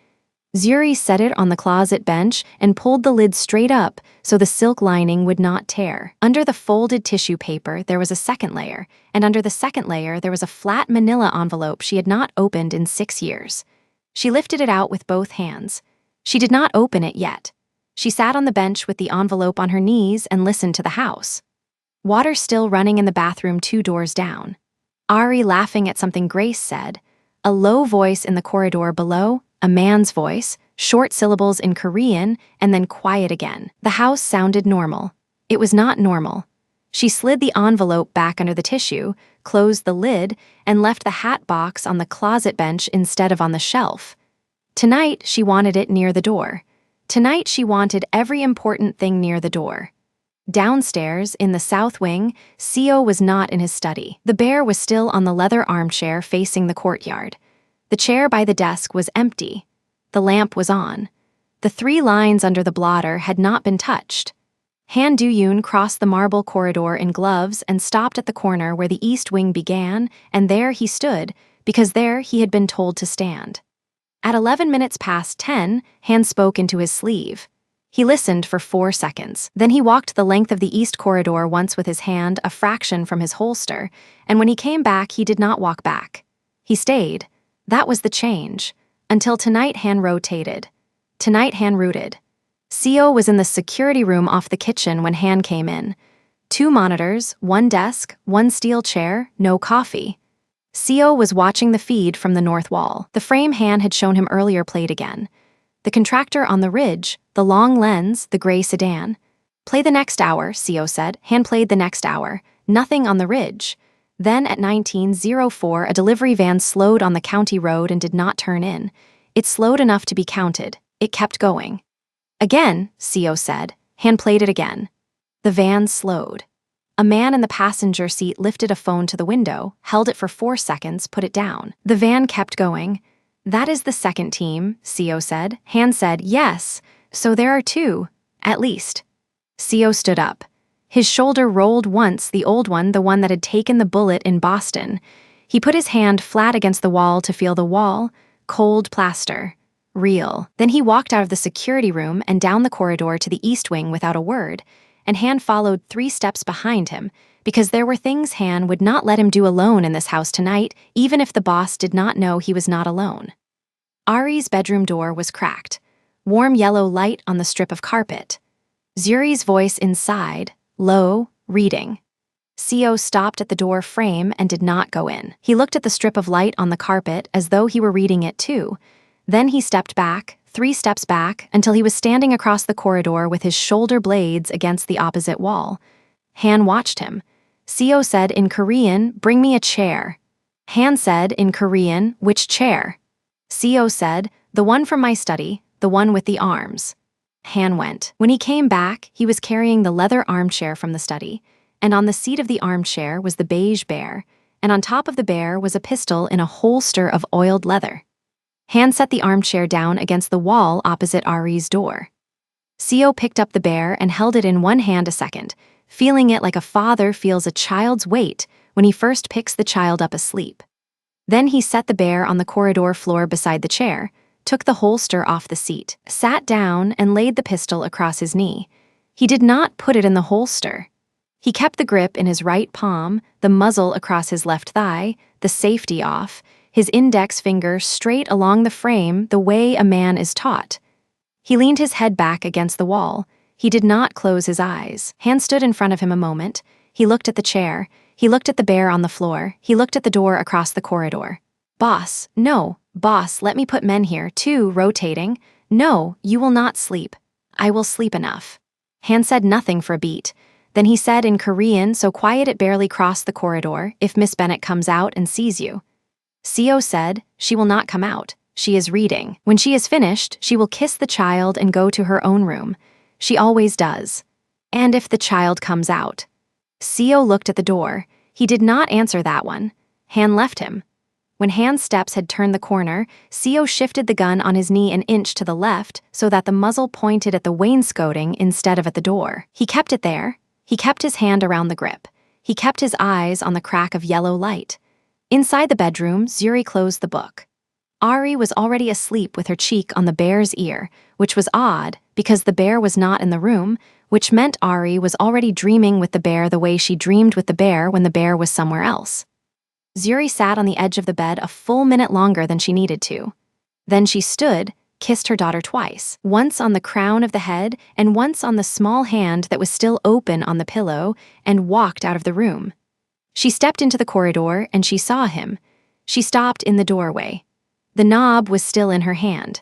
Zuri set it on the closet bench and pulled the lid straight up so the silk lining would not tear. Under the folded tissue paper there was a second layer, and under the second layer there was a flat manila envelope she had not opened in 6 years. She lifted it out with both hands. She did not open it yet. She sat on the bench with the envelope on her knees and listened to the house. Water still running in the bathroom 2 doors down. Ari laughing at something Grace said. A low voice in the corridor below, a man's voice, short syllables in Korean, and then quiet again. The house sounded normal. It was not normal. She slid the envelope back under the tissue, closed the lid, and left the hat box on the closet bench instead of on the shelf. Tonight, she wanted it near the door. Tonight, she wanted every important thing near the door. Downstairs, in the south wing, CO was not in his study. The bear was still on the leather armchair facing the courtyard. The chair by the desk was empty. The lamp was on. The 3 lines under the blotter had not been touched. Han Du-yoon crossed the marble corridor in gloves and stopped at the corner where the east wing began, and there he stood, because there he had been told to stand. At 11 minutes past 10, Han spoke into his sleeve. He listened for 4 seconds. Then he walked the length of the east corridor once with his hand a fraction from his holster, and when he came back he did not walk back. He stayed. That was the change. Until tonight Han rotated. Tonight Han rooted. CO was in the security room off the kitchen when Han came in. 2 monitors, 1 desk, 1 steel chair, no coffee. CO was watching the feed from the north wall. The frame Han had shown him earlier played again. The contractor on the ridge, the long lens, the gray sedan. "Play the next hour," CO said. Han played the next hour. Nothing on the ridge. Then at 19:04, a delivery van slowed on the county road and did not turn in. It slowed enough to be counted. It kept going. "Again," CO said. Han played it again. The van slowed. A man in the passenger seat lifted a phone to the window, held it for 4 seconds, put it down. The van kept going. "That is the second team," CO said. Han said, "Yes, so there are 2, at least." CO stood up. His shoulder rolled once, the old one, the one that had taken the bullet in Boston. He put his hand flat against the wall to feel the wall, cold plaster. Real. Then he walked out of the security room and down the corridor to the east wing without a word, and Han followed 3 steps behind him, because there were things Han would not let him do alone in this house tonight, even if the boss did not know he was not alone. Ari's bedroom door was cracked. Warm yellow light on the strip of carpet. Zuri's voice inside, low, reading. CO stopped at the door frame and did not go in. He looked at the strip of light on the carpet as though he were reading it too. Then he stepped back, 3 steps back, until he was standing across the corridor with his shoulder blades against the opposite wall. Han watched him. CO said in Korean, "Bring me a chair." Han said in Korean, "Which chair?" Co said, "The one from my study, the one with the arms." Han went. When he came back, he was carrying the leather armchair from the study, and on the seat of the armchair was the beige bear, and on top of the bear was a pistol in a holster of oiled leather. Han set the armchair down against the wall opposite Ari's door. Co picked up the bear and held it in one hand a second, feeling it like a father feels a child's weight when he first picks the child up asleep. Then he set the bear on the corridor floor beside the chair, took the holster off the seat, sat down, and laid the pistol across his knee. He did not put it in the holster. He kept the grip in his right palm, the muzzle across his left thigh, the safety off, his index finger straight along the frame the way a man is taught. He leaned his head back against the wall. He did not close his eyes. Han stood in front of him a moment. He looked at the chair. He looked at the bear on the floor. He looked at the door across the corridor. "Boss, no. Boss, let me put men here, too, rotating. No, you will not sleep. I will sleep enough." Han said nothing for a beat. Then he said in Korean, so quiet it barely crossed the corridor, "If Miss Bennet comes out and sees you." Co said, "She will not come out. She is reading. When she is finished, she will kiss the child and go to her own room. She always does. And if the child comes out." Co looked at the door. He did not answer that one. Han left him. When Han's steps had turned the corner, Co shifted the gun on his knee an inch to the left so that the muzzle pointed at the wainscoting instead of at the door. He kept it there. He kept his hand around the grip. He kept his eyes on the crack of yellow light. Inside the bedroom, Zuri closed the book. Ari was already asleep with her cheek on the bear's ear, which was odd because the bear was not in the room, which meant Ari was already dreaming with the bear the way she dreamed with the bear when the bear was somewhere else. Zuri sat on the edge of the bed a full minute longer than she needed to. Then she stood, kissed her daughter twice, once on the crown of the head and once on the small hand that was still open on the pillow, and walked out of the room. She stepped into the corridor and she saw him. She stopped in the doorway. The knob was still in her hand.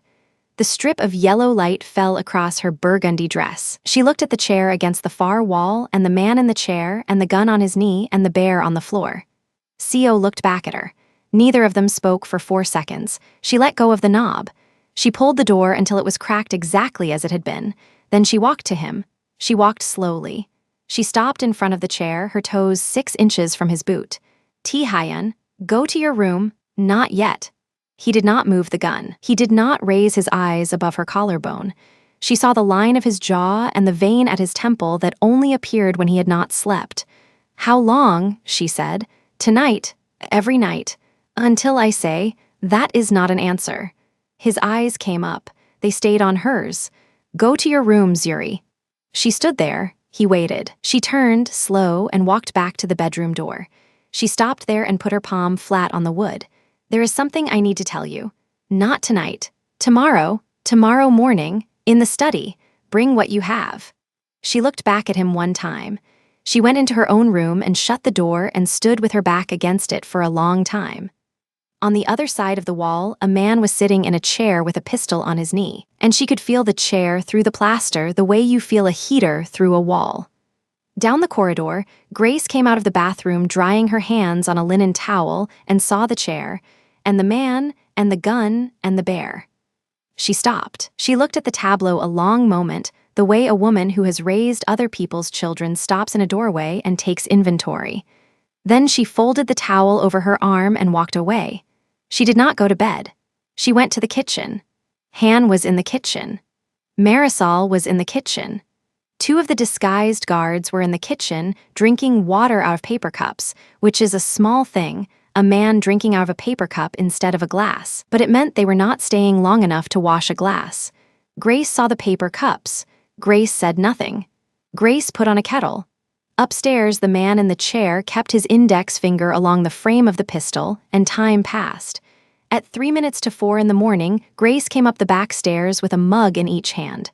The strip of yellow light fell across her burgundy dress. She looked at the chair against the far wall and the man in the chair and the gun on his knee and the bear on the floor. Co looked back at her. Neither of them spoke for 4 seconds. She let go of the knob. She pulled the door until it was cracked exactly as it had been. Then she walked to him. She walked slowly. She stopped in front of the chair, her toes 6 inches from his boot. "Tae-hyun, go to your room." "Not yet." He did not move the gun. He did not raise his eyes above her collarbone. She saw the line of his jaw and the vein at his temple that only appeared when he had not slept. "How long?" she said. "Tonight, every night, until I say, that is not an answer." His eyes came up. They stayed on hers. "Go to your room, Zuri." She stood there. He waited. She turned, slow, and walked back to the bedroom door. She stopped there and put her palm flat on the wood. "There is something I need to tell you. Not tonight. Tomorrow morning, in the study. Bring what you have." She looked back at him one time. She went into her own room and shut the door and stood with her back against it for a long time. On the other side of the wall, a man was sitting in a chair with a pistol on his knee, and she could feel the chair through the plaster the way you feel a heater through a wall. Down the corridor, Grace came out of the bathroom drying her hands on a linen towel and saw the chair, and the man, and the gun, and the bear. She stopped. She looked at the tableau a long moment, the way a woman who has raised other people's children stops in a doorway and takes inventory. Then she folded the towel over her arm and walked away. She did not go to bed. She went to the kitchen. Han was in the kitchen. Marisol was in the kitchen. 2 of the disguised guards were in the kitchen, drinking water out of paper cups, which is a small thing, a man drinking out of a paper cup instead of a glass, but it meant they were not staying long enough to wash a glass. Grace saw the paper cups. Grace said nothing. Grace put on a kettle. Upstairs, the man in the chair kept his index finger along the frame of the pistol, and time passed. At 3 minutes to 4 in the morning, Grace came up the back stairs with a mug in each hand.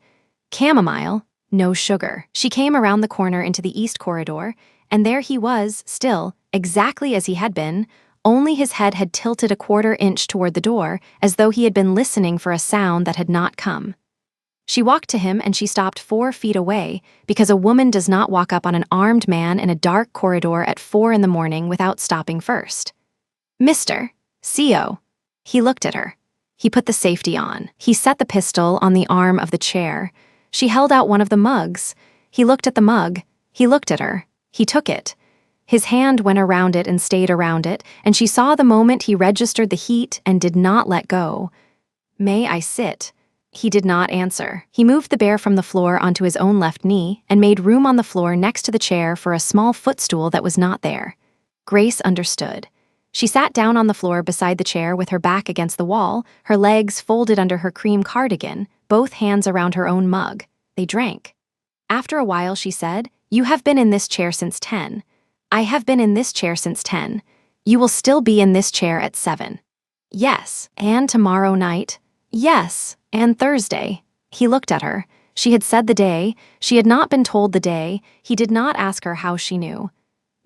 Chamomile, no sugar. She came around the corner into the east corridor, and there he was, still, exactly as he had been, only his head had tilted a 1/4 inch toward the door, as though he had been listening for a sound that had not come. She walked to him and she stopped 4 feet away, because a woman does not walk up on an armed man in a dark corridor at 4 in the morning without stopping first. "Mr. Co." He looked at her. He put the safety on. He set the pistol on the arm of the chair. She held out one of the mugs. He looked at the mug. He looked at her. He took it. His hand went around it and stayed around it, and she saw the moment he registered the heat and did not let go. "May I sit?" He did not answer. He moved the bear from the floor onto his own left knee and made room on the floor next to the chair for a small footstool that was not there. Grace understood. She sat down on the floor beside the chair with her back against the wall, her legs folded under her cream cardigan, both hands around her own mug. They drank. After a while she said, "You have been in this chair since 10. I have been in this chair since 10. You will still be in this chair at 7. Yes, and tomorrow night? Yes, and Thursday." He looked at her. She had said the day. She had not been told the day. He did not ask her how she knew.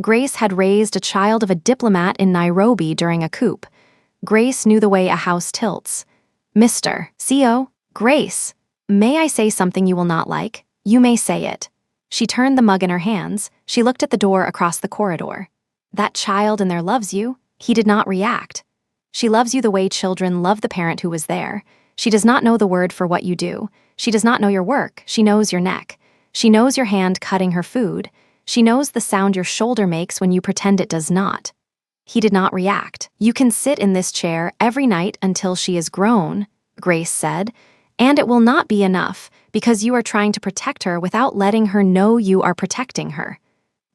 Grace had raised a child of a diplomat in Nairobi during a coup. Grace knew the way a house tilts. "Mr. CO, Grace, may I say something you will not like? You may say it." She turned the mug in her hands. She looked at the door across the corridor. "That child in there loves you." He did not react. "She loves you the way children love the parent who was there. She does not know the word for what you do. She does not know your work. She knows your neck. She knows your hand cutting her food. She knows the sound your shoulder makes when you pretend it does not." He did not react. "You can sit in this chair every night until she is grown," Grace said, "and it will not be enough because you are trying to protect her without letting her know you are protecting her.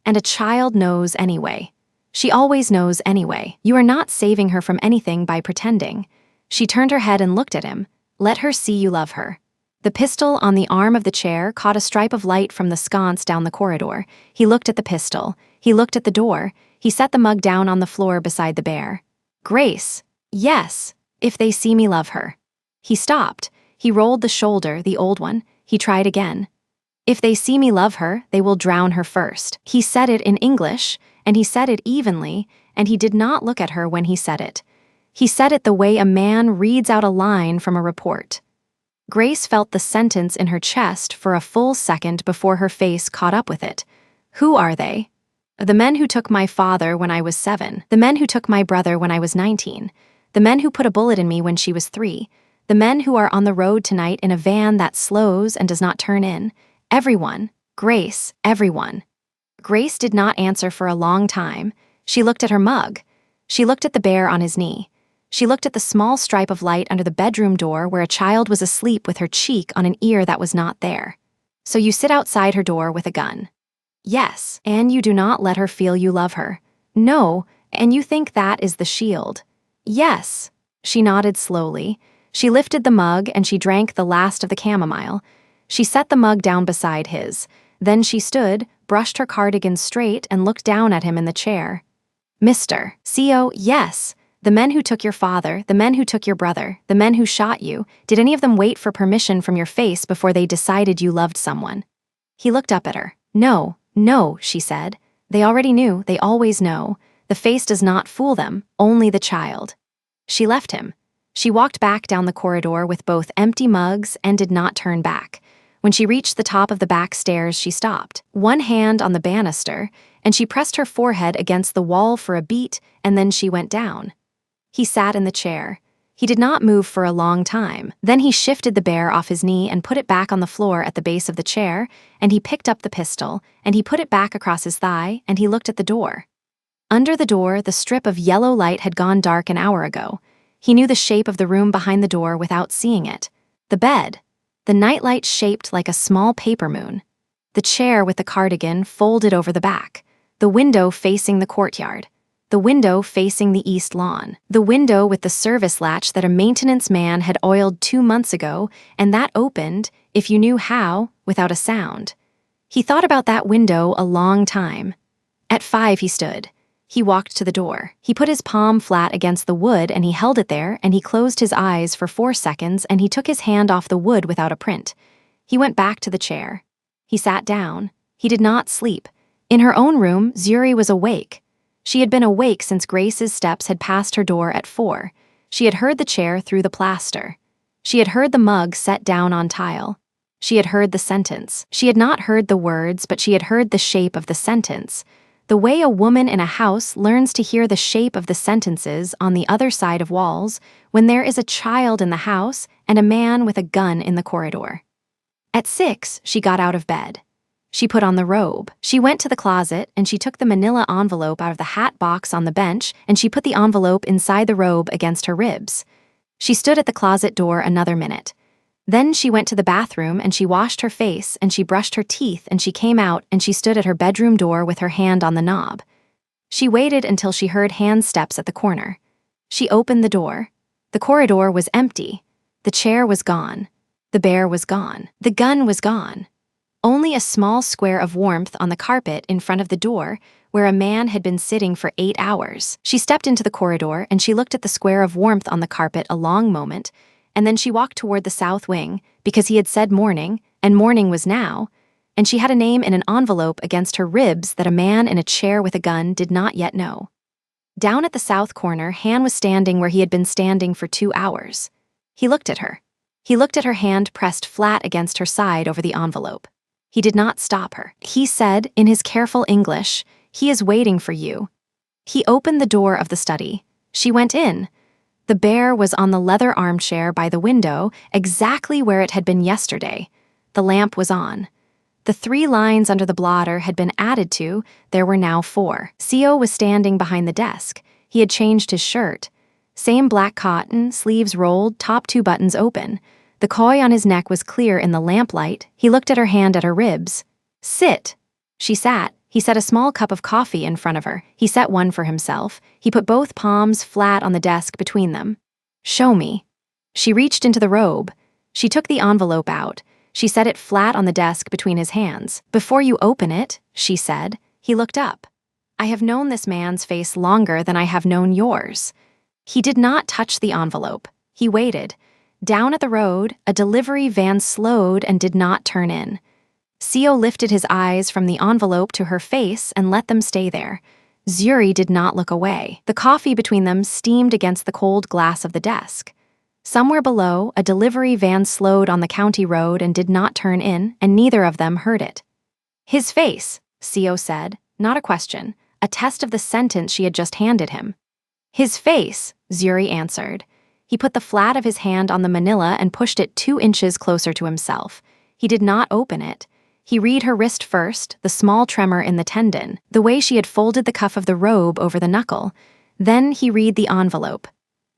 And a child knows anyway. She always knows anyway. You are not saving her from anything by pretending." She turned her head and looked at him. "Let her see you love her." The pistol on the arm of the chair caught a stripe of light from the sconce down the corridor. He looked at the pistol. He looked at the door. He set the mug down on the floor beside the bear. "Grace, yes, if they see me love her." He stopped. He rolled the shoulder, the old one. He tried again. "If they see me love her, they will drown her first." He said it in English, and he said it evenly, and he did not look at her when he said it. He said it the way a man reads out a line from a report. Grace felt the sentence in her chest for a full second before her face caught up with it. "Who are they?" "The men who took my father when I was 7. The men who took my brother when I was 19. The men who put a bullet in me when she was 3. The men who are on the road tonight in a van that slows and does not turn in. Everyone. Grace, everyone." Grace did not answer for a long time. She looked at her mug. She looked at the bear on his knee. She looked at the small stripe of light under the bedroom door where a child was asleep with her cheek on an ear that was not there. "So you sit outside her door with a gun?" "Yes, and you do not let her feel you love her." "No, and you think that is the shield." "Yes." She nodded slowly. She lifted the mug and she drank the last of the chamomile. She set the mug down beside his. Then she stood, brushed her cardigan straight, and looked down at him in the chair. "Mr. CO, yes. The men who took your father, the men who took your brother, the men who shot you, did any of them wait for permission from your face before they decided you loved someone?" He looked up at her. "No, no," she said. "They already knew, they always know. The face does not fool them, only the child." She left him. She walked back down the corridor with both empty mugs and did not turn back. When she reached the top of the back stairs, she stopped, one hand on the banister, and she pressed her forehead against the wall for a beat, and then she went down. He sat in the chair. He did not move for a long time. Then he shifted the bear off his knee and put it back on the floor at the base of the chair, and he picked up the pistol, and he put it back across his thigh, and he looked at the door. Under the door, the strip of yellow light had gone dark an hour ago. He knew the shape of the room behind the door without seeing it. The bed. The nightlight shaped like a small paper moon. The chair with the cardigan folded over the back. The window facing the courtyard. The window facing the east lawn. The window with the service latch that a maintenance man had oiled 2 months ago, and that opened, if you knew how, without a sound. He thought about that window a long time. At 5 he stood. He walked to the door. He put his palm flat against the wood and he held it there, and he closed his eyes for 4 seconds, and he took his hand off the wood without a print. He went back to the chair. He sat down. He did not sleep. In her own room, Zuri was awake. She had been awake since Grace's steps had passed her door at 4. She had heard the chair through the plaster. She had heard the mug set down on tile. She had heard the sentence. She had not heard the words, but she had heard the shape of the sentence. the way a woman in a house learns to hear the shape of the sentences on the other side of walls when there is a child in the house and a man with a gun in the corridor. At 6, she got out of bed. She put on the robe. She went to the closet and she took the manila envelope out of the hat box on the bench and she put the envelope inside the robe against her ribs. She stood at the closet door another minute. Then she went to the bathroom and she washed her face and she brushed her teeth and she came out and she stood at her bedroom door with her hand on the knob. She waited until she heard hand steps at the corner. She opened the door. The corridor was empty. The chair was gone. The bear was gone. The gun was gone. Only a small square of warmth on the carpet in front of the door where a man had been sitting for 8 hours. She stepped into the corridor and she looked at the square of warmth on the carpet a long moment, and then she walked toward the south wing because he had said morning, and morning was now, and she had a name in an envelope against her ribs that a man in a chair with a gun did not yet know. Down at the south corner, Han was standing where he had been standing for 2 hours. He looked at her. He looked at her hand pressed flat against her side over the envelope. He did not stop her. He said, in his careful English, "He is waiting for you." He opened the door of the study. She went in. The bear was on the leather armchair by the window, exactly where it had been yesterday. The lamp was on. The 3 lines under the blotter had been added to. There were now 4. Seo was standing behind the desk. He had changed his shirt. Same black cotton, sleeves rolled, top 2 buttons open. The koi on his neck was clear in the lamplight. He looked at her hand at her ribs. "Sit." She sat. He set a small cup of coffee in front of her. He set one for himself. He put both palms flat on the desk between them. "Show me." She reached into the robe. She took the envelope out. She set it flat on the desk between his hands. "Before you open it," she said. He looked up. "I have known this man's face longer than I have known yours." He did not touch the envelope. He waited. Down at the road, a delivery van slowed and did not turn in. Seo lifted his eyes from the envelope to her face and let them stay there. Zuri did not look away. The coffee between them steamed against the cold glass of the desk. Somewhere below, a delivery van slowed on the county road and did not turn in, and neither of them heard it. "His face," Seo said, not a question, a test of the sentence she had just handed him. "His face," Zuri answered. He put the flat of his hand on the manila and pushed it 2 inches closer to himself. He did not open it. He read her wrist first, the small tremor in the tendon, the way she had folded the cuff of the robe over the knuckle. Then he read the envelope.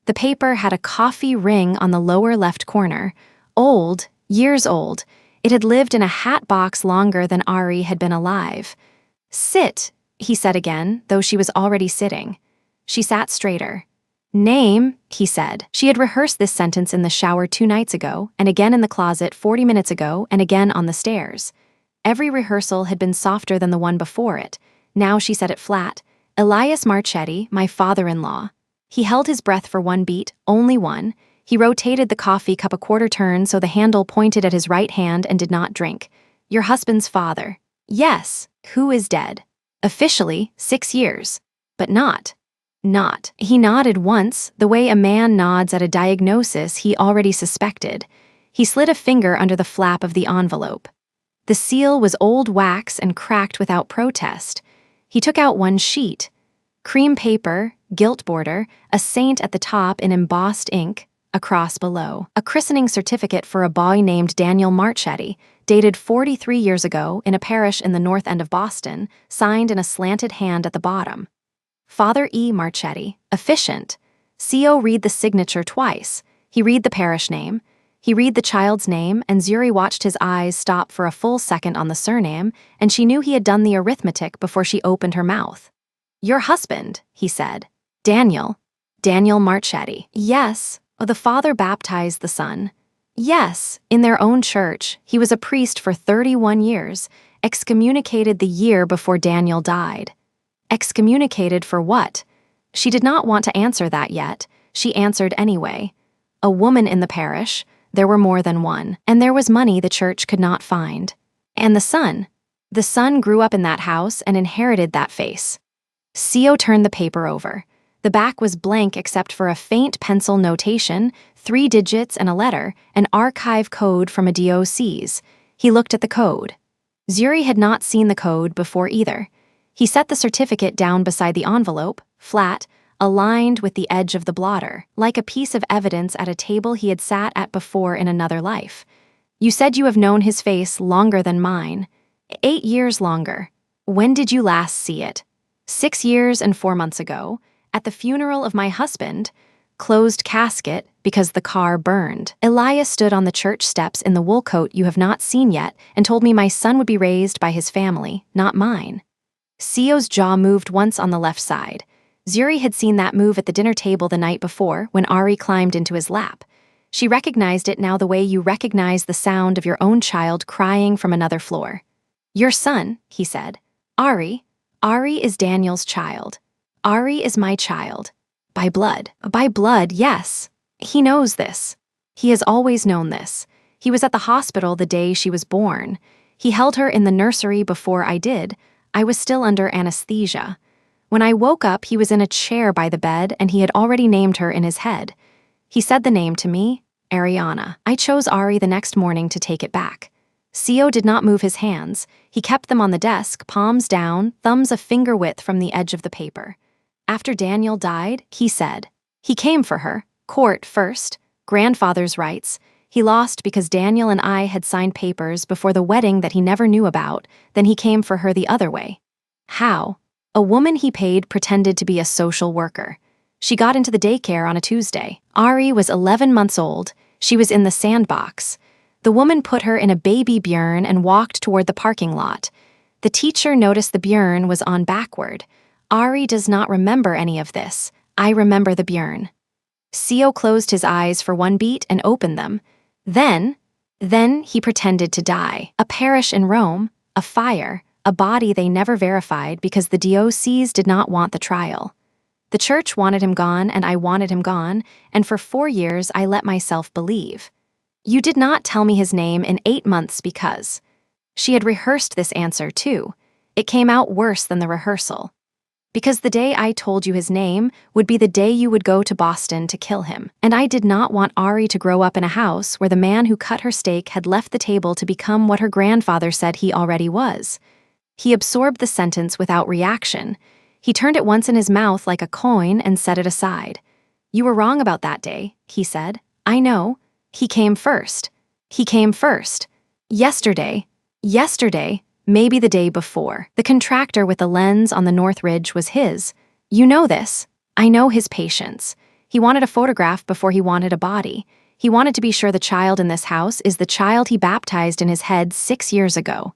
The paper had a coffee ring on the lower left corner. Old, years old. It had lived in a hat box longer than Ari had been alive. "Sit," he said again, though she was already sitting. She sat straighter. "Name," he said. She had rehearsed this sentence in the shower 2 nights ago, and again in the closet 40 minutes ago, and again on the stairs. Every rehearsal had been softer than the one before it. Now she said it flat. "Elias Marchetti, my father-in-law." He held his breath for 1 beat, only 1. He rotated the coffee cup a quarter turn so the handle pointed at his right hand and did not drink. "Your husband's father." "Yes." "Who is dead?" "Officially, 6 years. But not." "Not." He nodded once, the way a man nods at a diagnosis he already suspected. He slid a finger under the flap of the envelope. The seal was old wax and cracked without protest. He took out 1 sheet. Cream paper, gilt border, a saint at the top in embossed ink, a cross below. A christening certificate for a boy named Daniel Marchetti, dated 43 years ago in a parish in the north end of Boston, signed in a slanted hand at the bottom. Father E. Marchetti, efficient. Seo read the signature twice. He read the parish name. He read the child's name, and Zuri watched his eyes stop for a full second on the surname, and she knew he had done the arithmetic before she opened her mouth. "Your husband," he said. "Daniel. Daniel Marchetti." "Yes." The father baptized the son. "Yes, in their own church. He was a priest for 31 years, excommunicated the year before Daniel died." Excommunicated for what? She did not want to answer that yet. She answered anyway. A woman in the parish. There were more than one. And there was money the church could not find. And the son. The son grew up in that house and inherited that face. Seo turned the paper over. The back was blank except for a faint pencil notation, 3 digits and a letter, an archive code from a DOC's. He looked at the code. Zuri had not seen the code before either. He set the certificate down beside the envelope, flat, aligned with the edge of the blotter, like a piece of evidence at a table he had sat at before in another life. You said you have known his face longer than mine. 8 years longer. When did you last see it? 6 years and 4 months ago, at the funeral of my husband. Closed casket because the car burned. Elias stood on the church steps in the wool coat you have not seen yet and told me my son would be raised by his family, not mine. Sio's jaw moved once on the left side. Zuri had seen that move at the dinner table the night before when Ari climbed into his lap. She recognized it now the way you recognize the sound of your own child crying from another floor. Your son, he said. Ari is Daniel's child. Ari is my child. By blood. By blood, yes. He knows this. He has always known this. He was at the hospital the day she was born. He held her in the nursery before I did. I was still under anesthesia. When I woke up, he was in a chair by the bed and he had already named her in his head. He said the name to me, Ariana. I chose Ari the next morning to take it back. Sio did not move his hands. He kept them on the desk, palms down, thumbs a finger width from the edge of the paper. After Daniel died, he said, he came for her, court first, grandfather's rights. He lost because Daniel and I had signed papers before the wedding that he never knew about, then he came for her the other way. How? A woman he paid pretended to be a social worker. She got into the daycare on a Tuesday. Ari was 11 months old. She was in the sandbox. The woman put her in a baby Björn and walked toward the parking lot. The teacher noticed the Björn was on backward. Ari does not remember any of this. I remember the Björn. Sio closed his eyes for one beat and opened them. Then he pretended to die. A parish in Rome, a fire, a body they never verified because the diocese did not want the trial. The church wanted him gone and I wanted him gone, and for 4 years I let myself believe. You did not tell me his name in 8 months because. She had rehearsed this answer too. It came out worse than the rehearsal. Because the day I told you his name would be the day you would go to Boston to kill him. And I did not want Ari to grow up in a house where the man who cut her steak had left the table to become what her grandfather said he already was. He absorbed the sentence without reaction. He turned it once in his mouth like a coin and set it aside. You were wrong about that day, he said. I know. He came first. He came first. Yesterday, maybe the day before. The contractor with the lens on the North Ridge was his. You know this. I know his patience. He wanted a photograph before he wanted a body. He wanted to be sure the child in this house is the child he baptized in his head 6 years ago.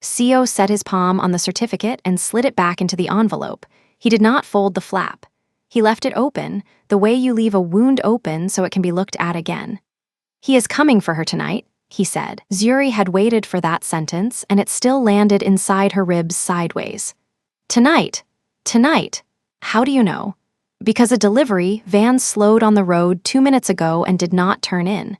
Sio set his palm on the certificate and slid it back into the envelope. He did not fold the flap. He left it open, the way you leave a wound open so it can be looked at again. He is coming for her tonight, he said. Zuri had waited for that sentence, and it still landed inside her ribs sideways. Tonight. How do you know? Because a delivery van slowed on the road 2 minutes ago and did not turn in.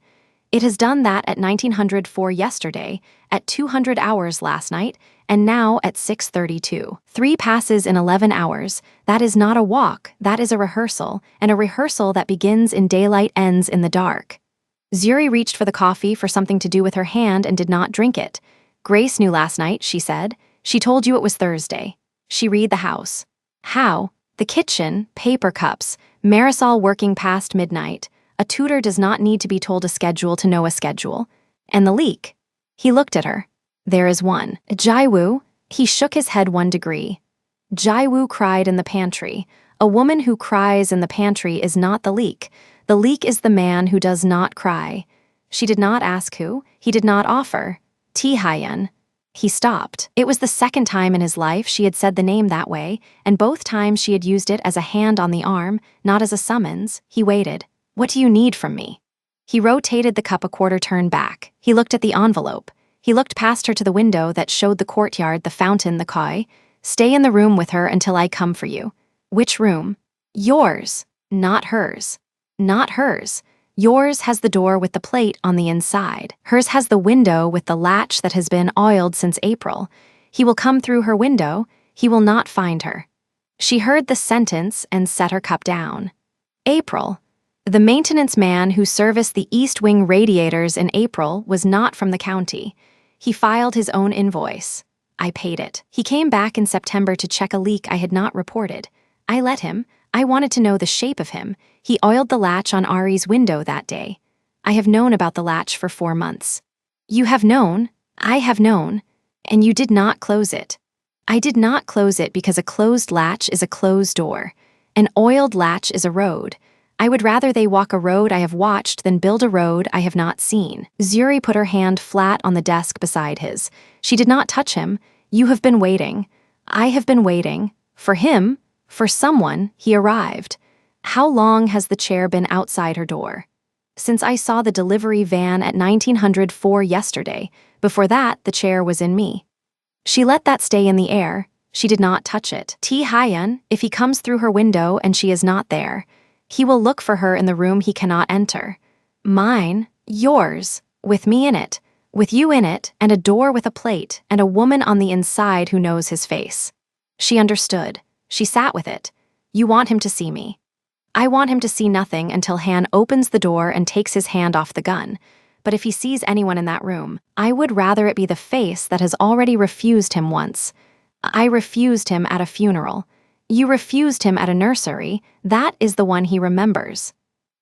It has done that at 1904 yesterday, at 200 hours last night, and now at 6:32. 3 passes in 11 hours. That is not a walk, that is a rehearsal, and a rehearsal that begins in daylight ends in the dark. Zuri reached for the coffee for something to do with her hand and did not drink it. Grace knew last night, she said. She told you it was Thursday. She read the house. How? The kitchen, paper cups, Marisol working past midnight. A tutor does not need to be told a schedule to know a schedule. And the leak. He looked at her. There is one. Jaiwoo. He shook his head 1 degree. Jaiwoo cried in the pantry. A woman who cries in the pantry is not the leak. The leak is the man who does not cry. She did not ask who. He did not offer. Taehyun. He stopped. It was the 2nd time in his life she had said the name that way, and both times she had used it as a hand on the arm, not as a summons. He waited. What do you need from me? He rotated the cup a quarter turn back. He looked at the envelope. He looked past her to the window that showed the courtyard, the fountain, the koi. Stay in the room with her until I come for you. Which room? Yours, not hers. Not hers. Yours has the door with the plate on the inside. Hers has the window with the latch that has been oiled since April. He will come through her window. He will not find her. She heard the sentence and set her cup down. April. The maintenance man who serviced the East Wing radiators in April was not from the county. He filed his own invoice. I paid it. He came back in September to check a leak I had not reported. I let him. I wanted to know the shape of him. He oiled the latch on Ari's window that day. I have known about the latch for 4 months. You have known. I have known. And you did not close it. I did not close it because a closed latch is a closed door. An oiled latch is a road. I would rather they walk a road I have watched than build a road I have not seen. Zuri put her hand flat on the desk beside his. She did not touch him. You have been waiting. I have been waiting. For him. For someone. He arrived. How long has the chair been outside her door? Since I saw the delivery van at 1904 yesterday. Before that, the chair was in me. She let that stay in the air. She did not touch it. T. Hyun, if he comes through her window and she is not there, he will look for her in the room he cannot enter. Mine, yours, with me in it, with you in it, and a door with a plate, and a woman on the inside who knows his face. She understood. She sat with it. You want him to see me. I want him to see nothing until Han opens the door and takes his hand off the gun. But if he sees anyone in that room, I would rather it be the face that has already refused him once. I refused him at a funeral. You refused him at a nursery. That is the one he remembers.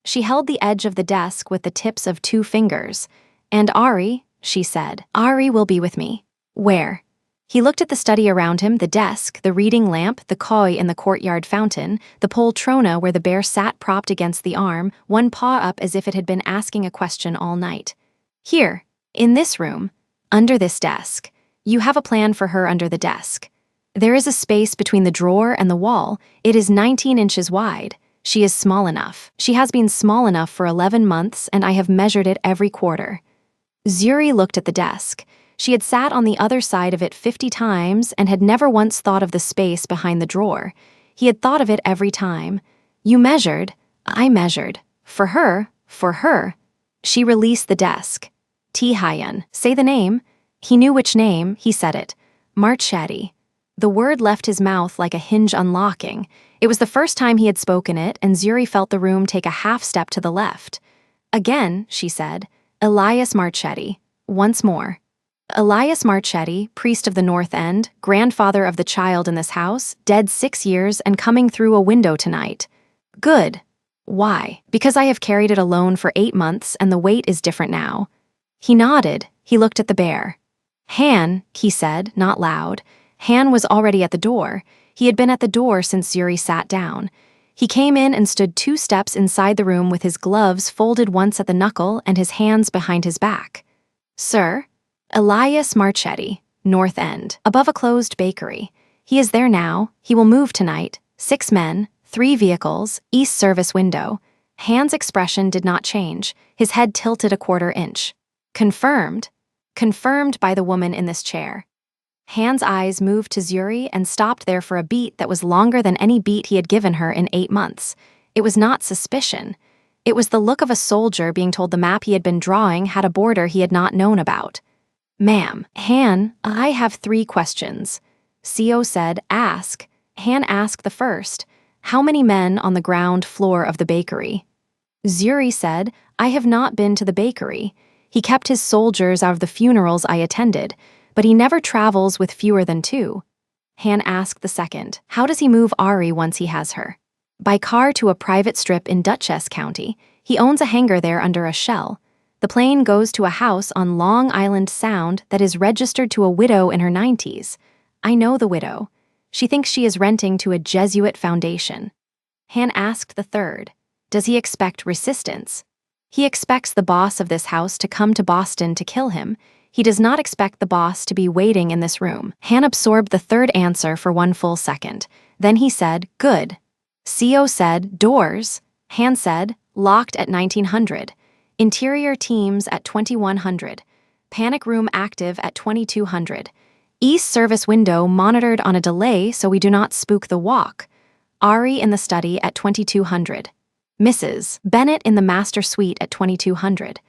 She held the edge of the desk with the tips of 2 fingers. And Ari, she said, Ari will be with me. Where? He looked at the study around him, the desk, the reading lamp, the koi in the courtyard fountain, the poltrona where the bear sat propped against the arm, one paw up as if it had been asking a question all night. Here, in this room, under this desk. You have a plan for her under the desk. There is a space between the drawer and the wall. It is 19 inches wide. She is small enough. She has been small enough for 11 months, and I have measured it every quarter. Zuri looked at the desk. She had sat on the other side of it 50 times and had never once thought of the space behind the drawer. He had thought of it every time. You measured. I measured. For her. For her. She released the desk. T. Hyun. Say the name. He knew which name. He said it. Marchetti. The word left his mouth like a hinge unlocking. It was the first time he had spoken it, and Zuri felt the room take a half step to the left. Again, she said. Elias Marchetti. Once more. Elias Marchetti, priest of the North End, grandfather of the child in this house, dead 6 years and coming through a window tonight. Good. Why? Because I have carried it alone for 8 months and the weight is different now. He nodded. He looked at the bear. Han, he said, not loud. Han was already at the door. He had been at the door since Zuri sat down. He came in and stood 2 steps inside the room with his gloves folded once at the knuckle and his hands behind his back. Sir? Elias Marchetti, North End, above a closed bakery. He is there now. He will move tonight. 6 men, 3 vehicles, east service window. Han's expression did not change. His head tilted a 1/4 inch. Confirmed. Confirmed by the woman in this chair. Han's eyes moved to Zuri and stopped there for a beat that was longer than any beat he had given her in 8 months. It was not suspicion. It was the look of a soldier being told the map he had been drawing had a border he had not known about. Ma'am, Han, I have 3 questions. CO said, ask. Han asked the first. How many men on the ground floor of the bakery? Zuri said, I have not been to the bakery. He kept his soldiers out of the funerals I attended, but he never travels with fewer than 2. Han asked the second. How does he move Ari once he has her? By car to a private strip in Dutchess County. He owns a hangar there under a shell. The plane goes to a house on Long Island Sound that is registered to a widow in her 90s. I know the widow. She thinks she is renting to a Jesuit foundation. Han asked the third. Does he expect resistance? He expects the boss of this house to come to Boston to kill him. He does not expect the boss to be waiting in this room. Han absorbed the third answer for 1 full second. Then he said, good. CO said, doors. Han said, locked at 1900. Interior teams at 2100. Panic room active at 2200. East service window monitored on a delay so we do not spook the walk. Ari in the study at 2200. Mrs. Bennett in the master suite at 2200.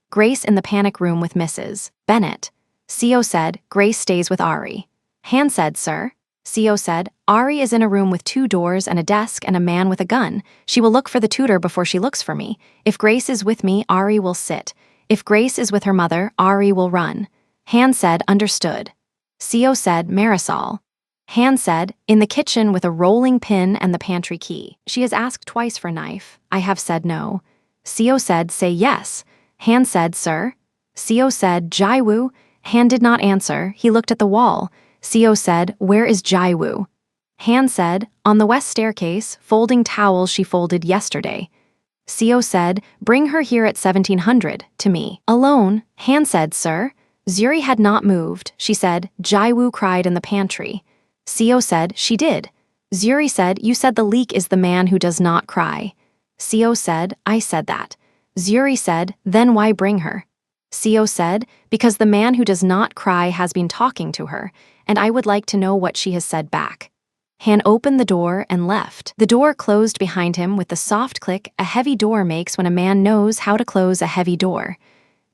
Grace in the panic room with Mrs. Bennett. CO said, Grace stays with Ari. Han said, sir. CO said, Ari is in a room with 2 doors and a desk and a man with a gun. She will look for the tutor before she looks for me. If Grace is with me, Ari will sit. If Grace is with her mother, Ari will run. Han said, understood. Co said, Marisol. Han said, in the kitchen with a rolling pin and the pantry key. She has asked twice for knife. I have said no. Co said, say yes. Han said, sir. Co said, Jaiwoo. Han did not answer. He looked at the wall. Co said, where is Jaiwoo? Han said, on the west staircase, folding towels she folded yesterday. Co said, bring her here at 1700, to me. Alone. Han said, sir. Zuri had not moved. She said, Jaiwoo cried in the pantry. Co said, she did. Zuri said, you said the leak is the man who does not cry. Co said, I said that. Zuri said, then why bring her? Co said, because the man who does not cry has been talking to her, and I would like to know what she has said back. Han opened the door and left. The door closed behind him with the soft click a heavy door makes when a man knows how to close a heavy door.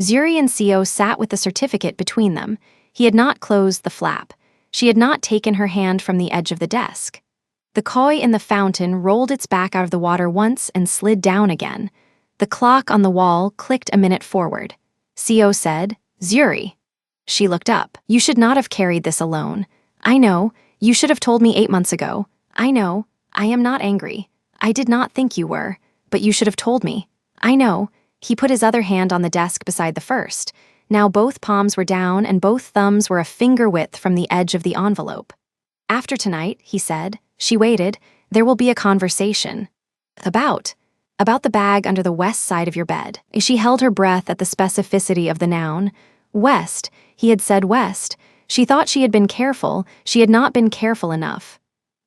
Zuri and Co sat with the certificate between them. He had not closed the flap. She had not taken her hand from the edge of the desk. The koi in the fountain rolled its back out of the water once and slid down again. The clock on the wall clicked a minute forward. Co said, Zuri. She looked up. You should not have carried this alone. I know. You should have told me 8 months ago. I know. I am not angry. I did not think you were. But you should have told me. I know. He put his other hand on the desk beside the first. Now both palms were down and both thumbs were a finger width from the edge of the envelope. After tonight, he said, she waited, there will be a conversation. About the bag under the west side of your bed. She held her breath at the specificity of the noun. West, he had said west. She thought she had been careful, she had not been careful enough.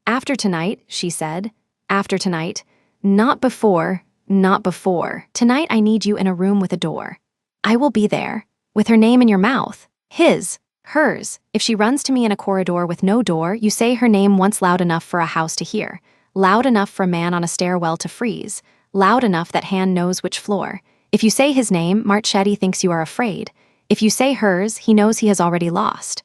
After tonight, she said. After tonight. Not before, not before. Tonight I need you in a room with a door. I will be there. With her name in your mouth. His. Hers. If she runs to me in a corridor with no door, you say her name once loud enough for a house to hear. Loud enough for a man on a stairwell to freeze. Loud enough that Han knows which floor. If you say his name, Marchetti thinks you are afraid. If you say hers, he knows he has already lost.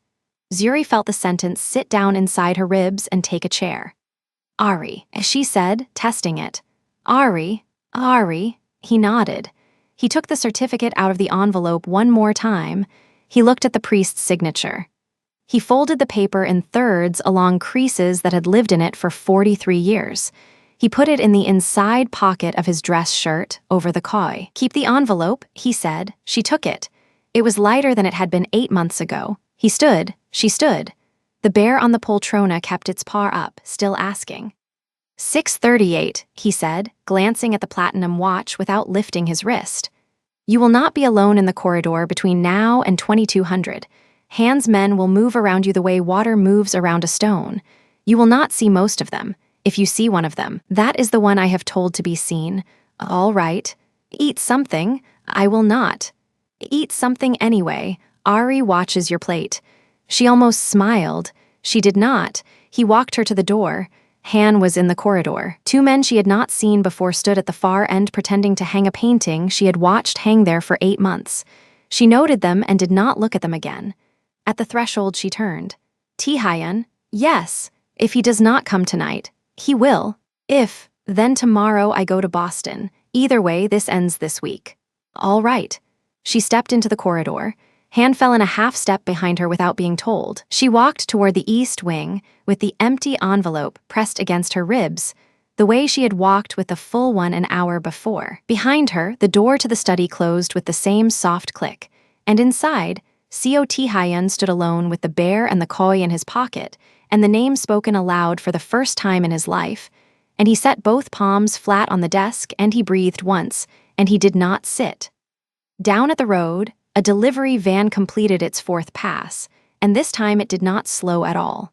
Zuri felt the sentence sit down inside her ribs and take a chair. Ari, as she said, testing it. Ari. He nodded. He took the certificate out of the envelope one more time. He looked at the priest's signature. He folded the paper in thirds along creases that had lived in it for 43 years. He put it in the inside pocket of his dress shirt over the koi. Keep the envelope, he said. She took it. It was lighter than it had been 8 months ago. He stood. She stood. The bear on the poltrona kept its paw up, still asking. 6:38, he said, glancing at the platinum watch without lifting his wrist. You will not be alone in the corridor between now and 2200. Han's men will move around you the way water moves around a stone. You will not see most of them. If you see one of them, that is the one I have told to be seen. All right. Eat something. I will not. Eat something anyway. Ari watches your plate. She almost smiled. She did not. He walked her to the door. Han was in the corridor. 2 men she had not seen before stood at the far end pretending to hang a painting she had watched hang there for 8 months. She noted them and did not look at them again. At the threshold she turned. Taehyun, yes, if he does not come tonight, he will. If, then tomorrow I go to Boston. Either way, this ends this week. All right. She stepped into the corridor. Han fell in a half step behind her without being told. She walked toward the east wing, with the empty envelope pressed against her ribs, the way she had walked with the full one an hour before. Behind her, the door to the study closed with the same soft click, and inside, Co Taehyun stood alone with the bear and the koi in his pocket, and the name spoken aloud for the first time in his life, and he set both palms flat on the desk, and he breathed once, and he did not sit. Down at the road, a delivery van completed its 4th pass, and this time it did not slow at all.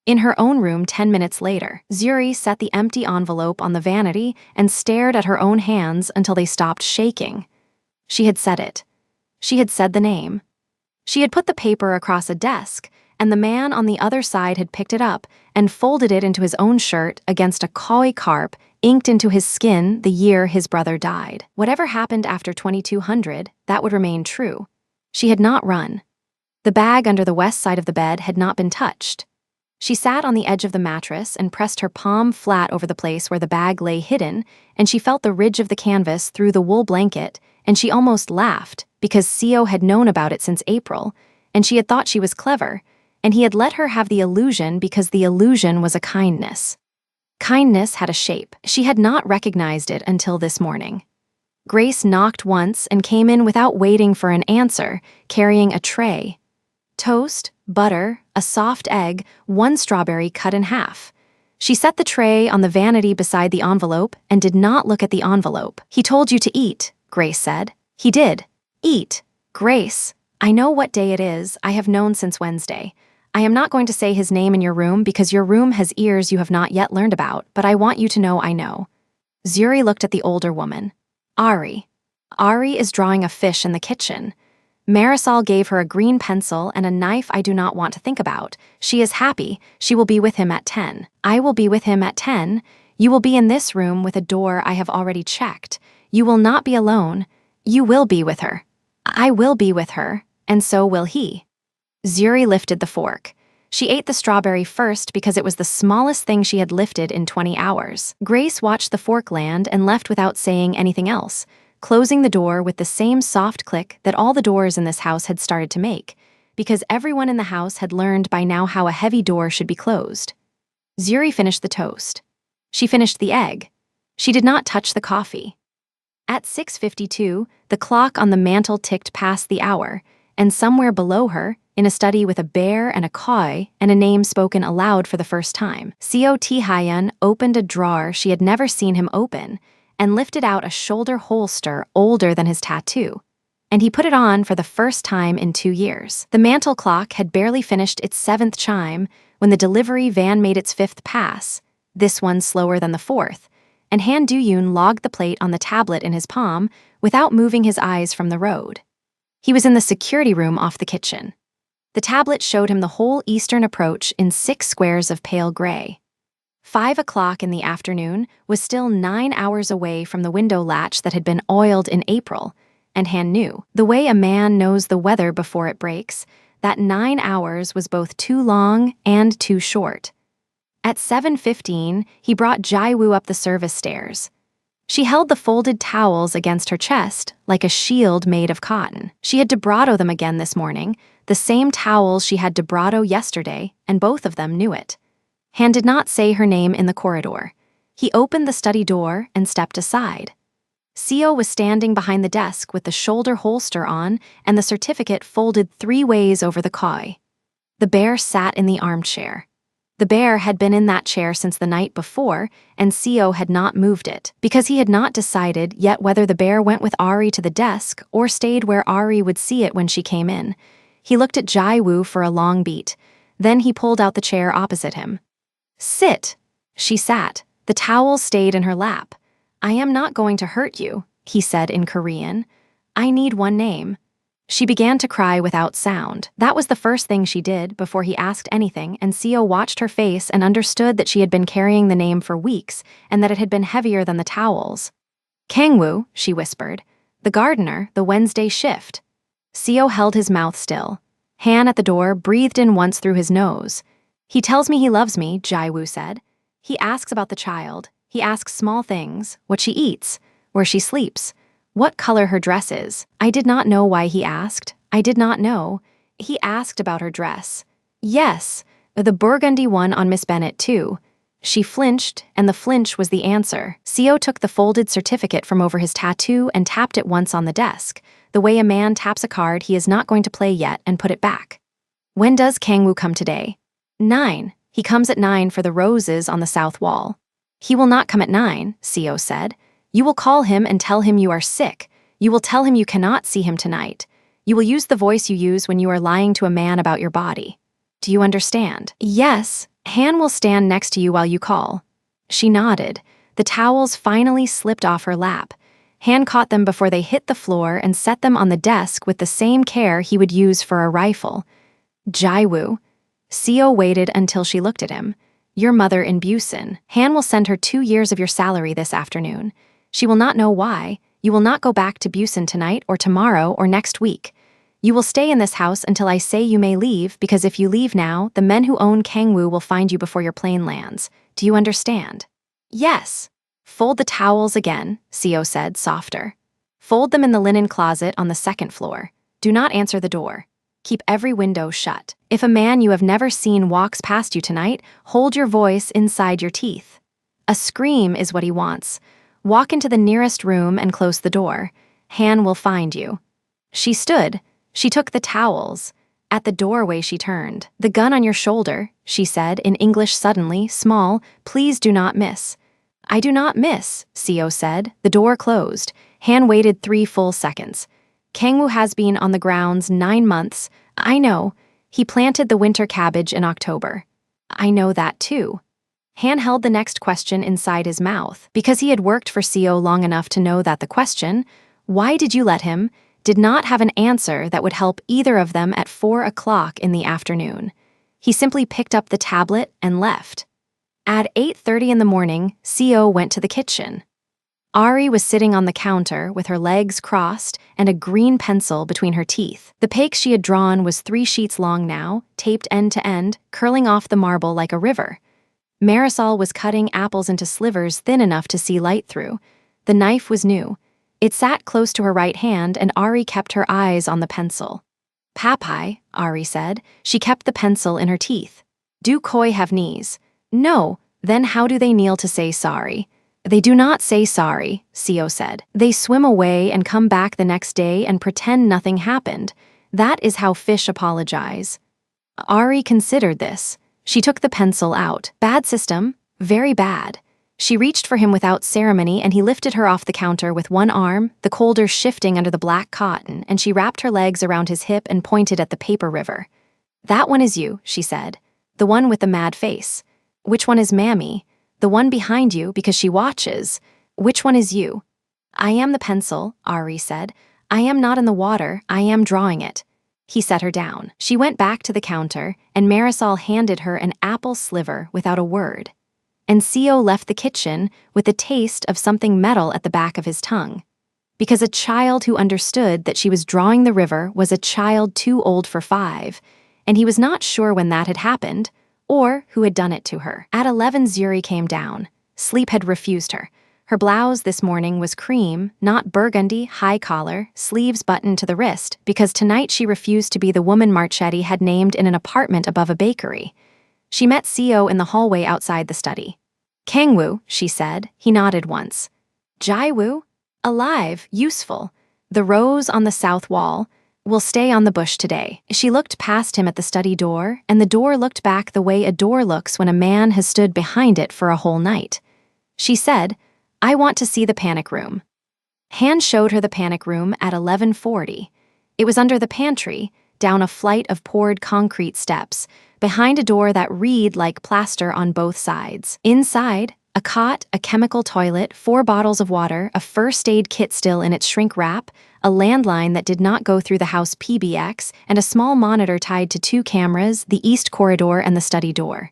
In her own room 10 minutes later, Zuri set the empty envelope on the vanity and stared at her own hands until they stopped shaking. She had said it. She had said the name. She had put the paper across a desk, and the man on the other side had picked it up and folded it into his own shirt against a koi carp inked into his skin the year his brother died. Whatever happened after 2200, that would remain true. She had not run. The bag under the west side of the bed had not been touched. She sat on the edge of the mattress and pressed her palm flat over the place where the bag lay hidden, and she felt the ridge of the canvas through the wool blanket, and she almost laughed, because Co had known about it since April, and she had thought she was clever, and he had let her have the illusion because the illusion was a kindness. Kindness had a shape. She had not recognized it until this morning. Grace knocked once and came in without waiting for an answer, carrying a tray. Toast, butter, a soft egg, one strawberry cut in half. She set the tray on the vanity beside the envelope and did not look at the envelope. "He told you to eat," Grace said. "He did. Eat. Grace, I know what day it is. I have known since Wednesday. I am not going to say his name in your room because your room has ears you have not yet learned about, but I want you to know I know." Zuri looked at the older woman. Ari. Ari is drawing a fish in the kitchen. Marisol gave her a green pencil and a knife I do not want to think about. She is happy. She will be with him at 10. I will be with him at 10. You will be in this room with a door I have already checked. You will not be alone. You will be with her. I will be with her, and so will he. Zuri lifted the fork. She ate the strawberry first because it was the smallest thing she had lifted in 20 hours. Grace watched the fork land and left without saying anything else, closing the door with the same soft click that all the doors in this house had started to make, because everyone in the house had learned by now how a heavy door should be closed. Zuri finished the toast. She finished the egg. She did not touch the coffee. At 6:52, the clock on the mantel ticked past the hour, and somewhere below her, in a study with a bear and a koi and a name spoken aloud for the first time, Seo Hyun opened a drawer she had never seen him open and lifted out a shoulder holster older than his tattoo, and he put it on for the first time in 2 years. The mantel clock had barely finished its 7th chime when the delivery van made its 5th pass, this one slower than the 4th, and Han Do-yoon logged the plate on the tablet in his palm without moving his eyes from the road. He was in the security room off the kitchen. The tablet showed him the whole eastern approach in 6 squares of pale gray. 5 o'clock in the afternoon was still 9 hours away from the window latch that had been oiled in April, and Han knew, the way a man knows the weather before it breaks, that 9 hours was both too long and too short. At 7:15, he brought Jaiwoo up the service stairs. She held the folded towels against her chest like a shield made of cotton. She had debrato them again this morning, the same towels she had debrato yesterday, and both of them knew it. Han did not say her name in the corridor. He opened the study door and stepped aside. Seo was standing behind the desk with the shoulder holster on and the certificate folded 3 ways over the koi. The bear sat in the armchair. The bear had been in that chair since the night before, and Seo had not moved it, because he had not decided yet whether the bear went with Ari to the desk or stayed where Ari would see it when she came in. He looked at Jaiwoo for a long beat. Then he pulled out the chair opposite him. "Sit." She sat. The towel stayed in her lap. "I am not going to hurt you," he said in Korean. "I need one name." She began to cry without sound. That was the first thing she did before he asked anything, and Seo watched her face and understood that she had been carrying the name for weeks and that it had been heavier than the towels. "Kangwoo," she whispered. "The gardener, the Wednesday shift." Seo held his mouth still. Han at the door breathed in once through his nose. "He tells me he loves me," Jaiwoo said. "He asks about the child. He asks small things, what she eats, where she sleeps, what color her dress is. I did not know why he asked. I did not know. He asked about her dress. Yes, the burgundy one on Miss Bennet too." She flinched, and the flinch was the answer. Seo took the folded certificate from over his tattoo and tapped it once on the desk, the way a man taps a card he is not going to play yet, and put it back. "When does Kangwoo come today?" 9. He comes at 9 for the roses on the south wall." "He will not come at 9, Seo said. "You will call him and tell him you are sick. You will tell him you cannot see him tonight. You will use the voice you use when you are lying to a man about your body. Do you understand?" "Yes. Han will stand next to you while you call." She nodded. The towels finally slipped off her lap. Han caught them before they hit the floor and set them on the desk with the same care he would use for a rifle. "Jaiwoo." Seo waited until she looked at him. "Your mother in Busan. Han will send her 2 years of your salary this afternoon. She will not know why. You will not go back to Busan tonight or tomorrow or next week. You will stay in this house until I say you may leave, because if you leave now, the men who own Kangwoo will find you before your plane lands. Do you understand?" "Yes." "Fold the towels again," Seo said, softer. "Fold them in the linen closet on the 2nd floor. Do not answer the door. Keep every window shut. If a man you have never seen walks past you tonight, hold your voice inside your teeth. A scream is what he wants. Walk into the nearest room and close the door. Han will find you. She stood. She took the towels. At the doorway she turned. The gun on your shoulder, she said, in English suddenly, small, please do not miss. I do not miss, Seo said. The door closed. Han waited 3 full seconds. Kangwoo has been on the grounds 9 months. I know. He planted the winter cabbage in October. I know that too. Han held the next question inside his mouth, because he had worked for Seo long enough to know that the question, why did you let him, did not have an answer that would help either of them at 4 o'clock in the afternoon. He simply picked up the tablet and left. At 8:30 in the morning, Seo went to the kitchen. Ari was sitting on the counter with her legs crossed and a green pencil between her teeth. The pake she had drawn was 3 sheets long now, taped end to end, curling off the marble like a river. Marisol was cutting apples into slivers thin enough to see light through. The knife was new. It sat close to her right hand, and Ari kept her eyes on the pencil. Papai, Ari said. She kept the pencil in her teeth. Do koi have knees? No. Then how do they kneel to say sorry? They do not say sorry, Seo said. They swim away and come back the next day and pretend nothing happened. That is how fish apologize. Ari considered this. She took the pencil out. Bad system. Very bad. She reached for him without ceremony, and he lifted her off the counter with one arm, the colder shifting under the black cotton, and she wrapped her legs around his hip and pointed at the paper river. That one is you, she said. The one with the mad face. Which one is Mammy? The one behind you, because she watches. Which one is you? I am the pencil, Ari said. I am not in the water, I am drawing it. He set her down. She went back to the counter, and Marisol handed her an apple sliver without a word. And Seo left the kitchen with the taste of something metal at the back of his tongue. Because a child who understood that she was drawing the river was a child too old for 5, and he was not sure when that had happened, or who had done it to her. At 11, Zuri came down. Sleep had refused her. Her blouse this morning was cream, not burgundy, high collar, sleeves buttoned to the wrist, because tonight she refused to be the woman Marchetti had named in an apartment above a bakery. She met Seo in the hallway outside the study. Kangwoo, she said. He nodded once. Jaiwoo? Alive, useful. The rose on the south wall will stay on the bush today. She looked past him at the study door, and the door looked back the way a door looks when a man has stood behind it for a whole night. She said, I want to see the panic room. Han showed her the panic room at 11:40. It was under the pantry, down a flight of poured concrete steps, behind a door that read like plaster on both sides. Inside, a cot, a chemical toilet, 4 bottles of water, a first aid kit still in its shrink wrap, a landline that did not go through the house PBX, and a small monitor tied to 2 cameras, the east corridor and the study door.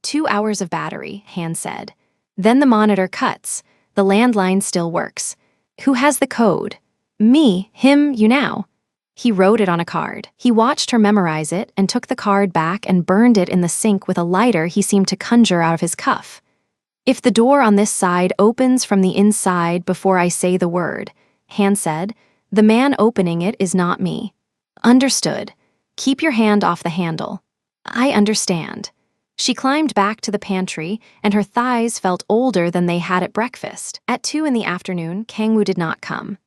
2 hours of battery, Han said. Then the monitor cuts. The landline still works. Who has the code? Me, him, you now. He wrote it on a card. He watched her memorize it and took the card back and burned it in the sink with a lighter he seemed to conjure out of his cuff. If the door on this side opens from the inside before I say the word, Han said, the man opening it is not me. Understood. Keep your hand off the handle. I understand. She climbed back to the pantry, and her thighs felt older than they had at breakfast. At 2 in the afternoon, Kangwoo did not come.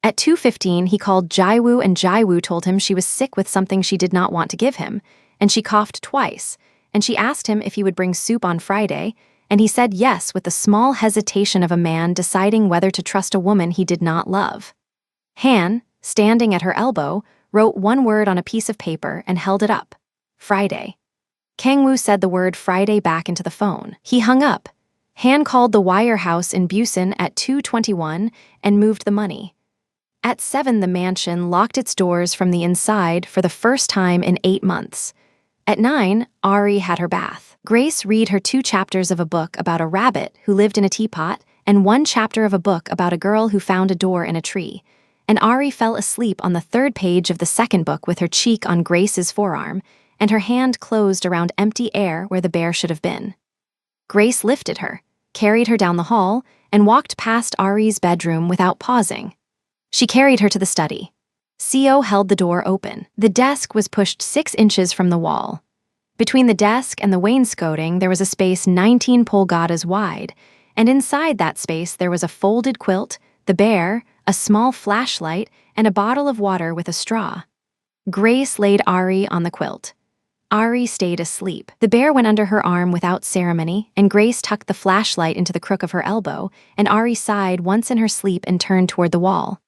At 2:15, he called Jaiwoo, and Jaiwoo told him she was sick with something she did not want to give him, and she coughed twice, and she asked him if he would bring soup on Friday, and he said yes with the small hesitation of a man deciding whether to trust a woman he did not love. Han, standing at her elbow, wrote one word on a piece of paper and held it up. Friday. Kangwoo said the word Friday back into the phone. He hung up. Han called the wire house in Busan at 2:21 and moved the money. At 7, the mansion locked its doors from the inside for the first time in 8 months. At 9, Ari had her bath. Grace read her 2 chapters of a book about a rabbit who lived in a teapot and 1 chapter of a book about a girl who found a door in a tree. And Ari fell asleep on the 3rd page of the 2nd book with her cheek on Grace's forearm and her hand closed around empty air where the bear should have been. Grace lifted her, carried her down the hall, and walked past Ari's bedroom without pausing. She carried her to the study. CO held the door open. The desk was pushed 6 inches from the wall. Between the desk and the wainscoting, there was a space 19 pulgadas wide, and inside that space there was a folded quilt, the bear, a small flashlight, and a bottle of water with a straw. Grace laid Ari on the quilt. Ari stayed asleep. The bear went under her arm without ceremony, and Grace tucked the flashlight into the crook of her elbow, and Ari sighed once in her sleep and turned toward the wall.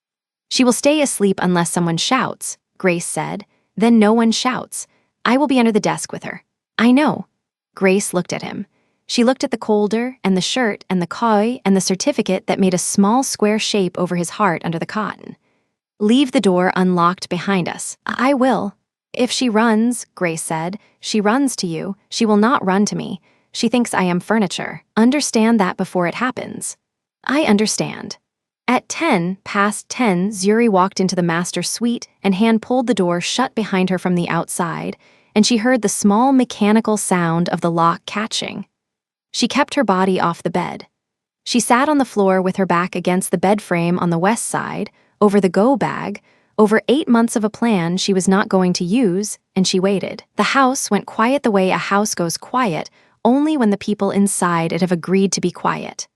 "She will stay asleep unless someone shouts," Grace said. "Then no one shouts. I will be under the desk with her." "I know." Grace looked at him. She looked at the colder and the shirt and the koi and the certificate that made a small square shape over his heart under the cotton. "Leave the door unlocked behind us." "I will." "If she runs," Grace said, "she runs to you. She will not run to me. She thinks I am furniture. Understand that before it happens." "I understand." At 10:10, Zuri walked into the master suite and hand pulled the door shut behind her from the outside, and she heard the small mechanical sound of the lock catching. She kept her body off the bed. She sat on the floor with her back against the bed frame on the west side, over the go bag, over 8 months of a plan she was not going to use, and she waited. The house went quiet the way a house goes quiet only when the people inside it have agreed to be quiet.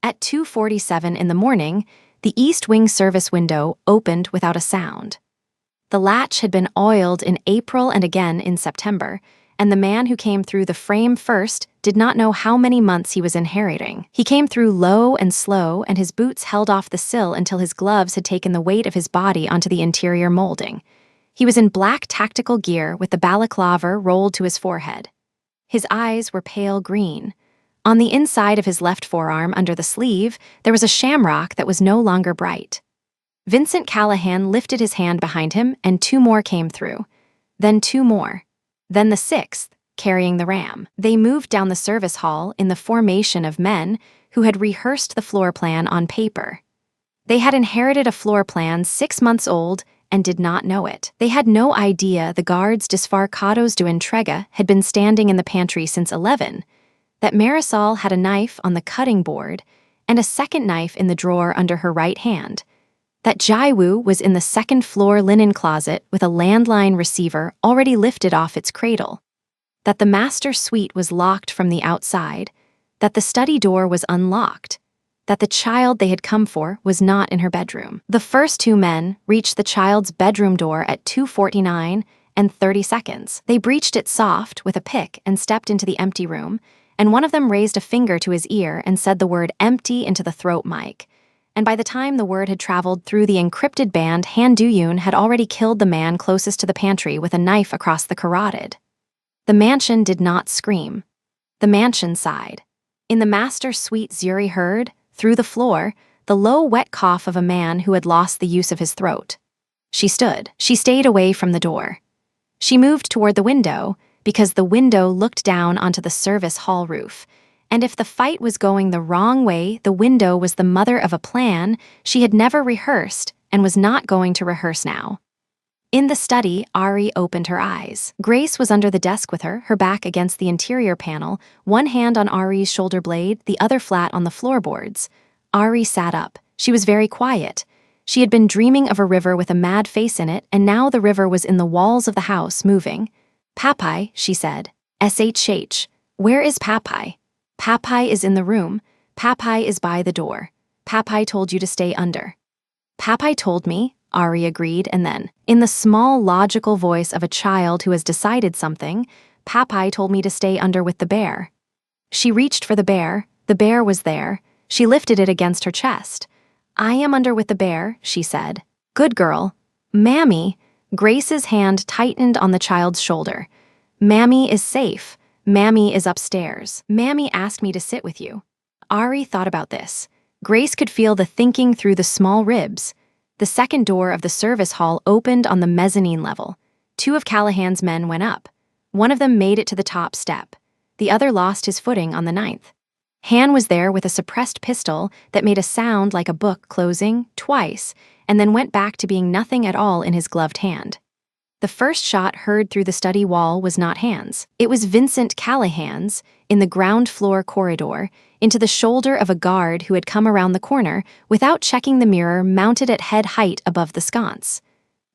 At 2:47 in the morning, the east wing service window opened without a sound. The latch had been oiled in April and again in September, and the man who came through the frame first did not know how many months he was inheriting. He came through low and slow, and his boots held off the sill until his gloves had taken the weight of his body onto the interior molding. He was in black tactical gear with the balaclava rolled to his forehead. His eyes were pale green. On the inside of his left forearm under the sleeve, there was a shamrock that was no longer bright. Vincent Callahan lifted his hand behind him, and 2 more came through. Then 2 more. Then the 6th, carrying the ram. They moved down the service hall in the formation of men who had rehearsed the floor plan on paper. They had inherited a floor plan 6 months old and did not know it. They had no idea the guards disfarcados de entrega had been standing in the pantry since 11, that Marisol had a knife on the cutting board and a second knife in the drawer under her right hand, that Jaiwu was in the second-floor linen closet with a landline receiver already lifted off its cradle, that the master suite was locked from the outside, that the study door was unlocked, that the child they had come for was not in her bedroom. The first 2 men reached the child's bedroom door at 2:49 and 30 seconds. They breached it soft with a pick and stepped into the empty room, and one of them raised a finger to his ear and said the word empty into the throat mic. And by the time the word had traveled through the encrypted band, Han Du-yoon had already killed the man closest to the pantry with a knife across the carotid. The mansion did not scream. The mansion sighed. In the master suite, Zuri heard, through the floor, the low, wet cough of a man who had lost the use of his throat. She stood. She stayed away from the door. She moved toward the window, because the window looked down onto the service hall roof. And if the fight was going the wrong way, the window was the mother of a plan she had never rehearsed and was not going to rehearse now. In the study, Ari opened her eyes. Grace was under the desk with her back against the interior panel, one hand on Ari's shoulder blade, the other flat on the floorboards. Ari sat up. She was very quiet. She had been dreaming of a river with a mad face in it, and now the river was in the walls of the house, moving. "Papai," she said. "SHH. Where is Papai?" "Papai is in the room. Papai is by the door. Papai told you to stay under." "Papai told me," Ari agreed, and then, in the small, logical voice of a child who has decided something, "Papai told me to stay under with the bear." She reached for the bear. The bear was there. She lifted it against her chest. "I am under with the bear," she said. "Good girl." "Mammy." Grace's hand tightened on the child's shoulder. "Mammy is safe. Mammy is upstairs. Mammy asked me to sit with you." Ari thought about this. Grace could feel the thinking through the small ribs. The second door of the service hall opened on the mezzanine level. 2 of Callahan's men went up. One of them made it to the top step. The other lost his footing on the 9th. Han was there with a suppressed pistol that made a sound like a book closing twice, and then went back to being nothing at all in his gloved hand. The first shot heard through the study wall was not Han's. It was Vincent Callahan's, in the ground floor corridor, into the shoulder of a guard who had come around the corner without checking the mirror mounted at head height above the sconce.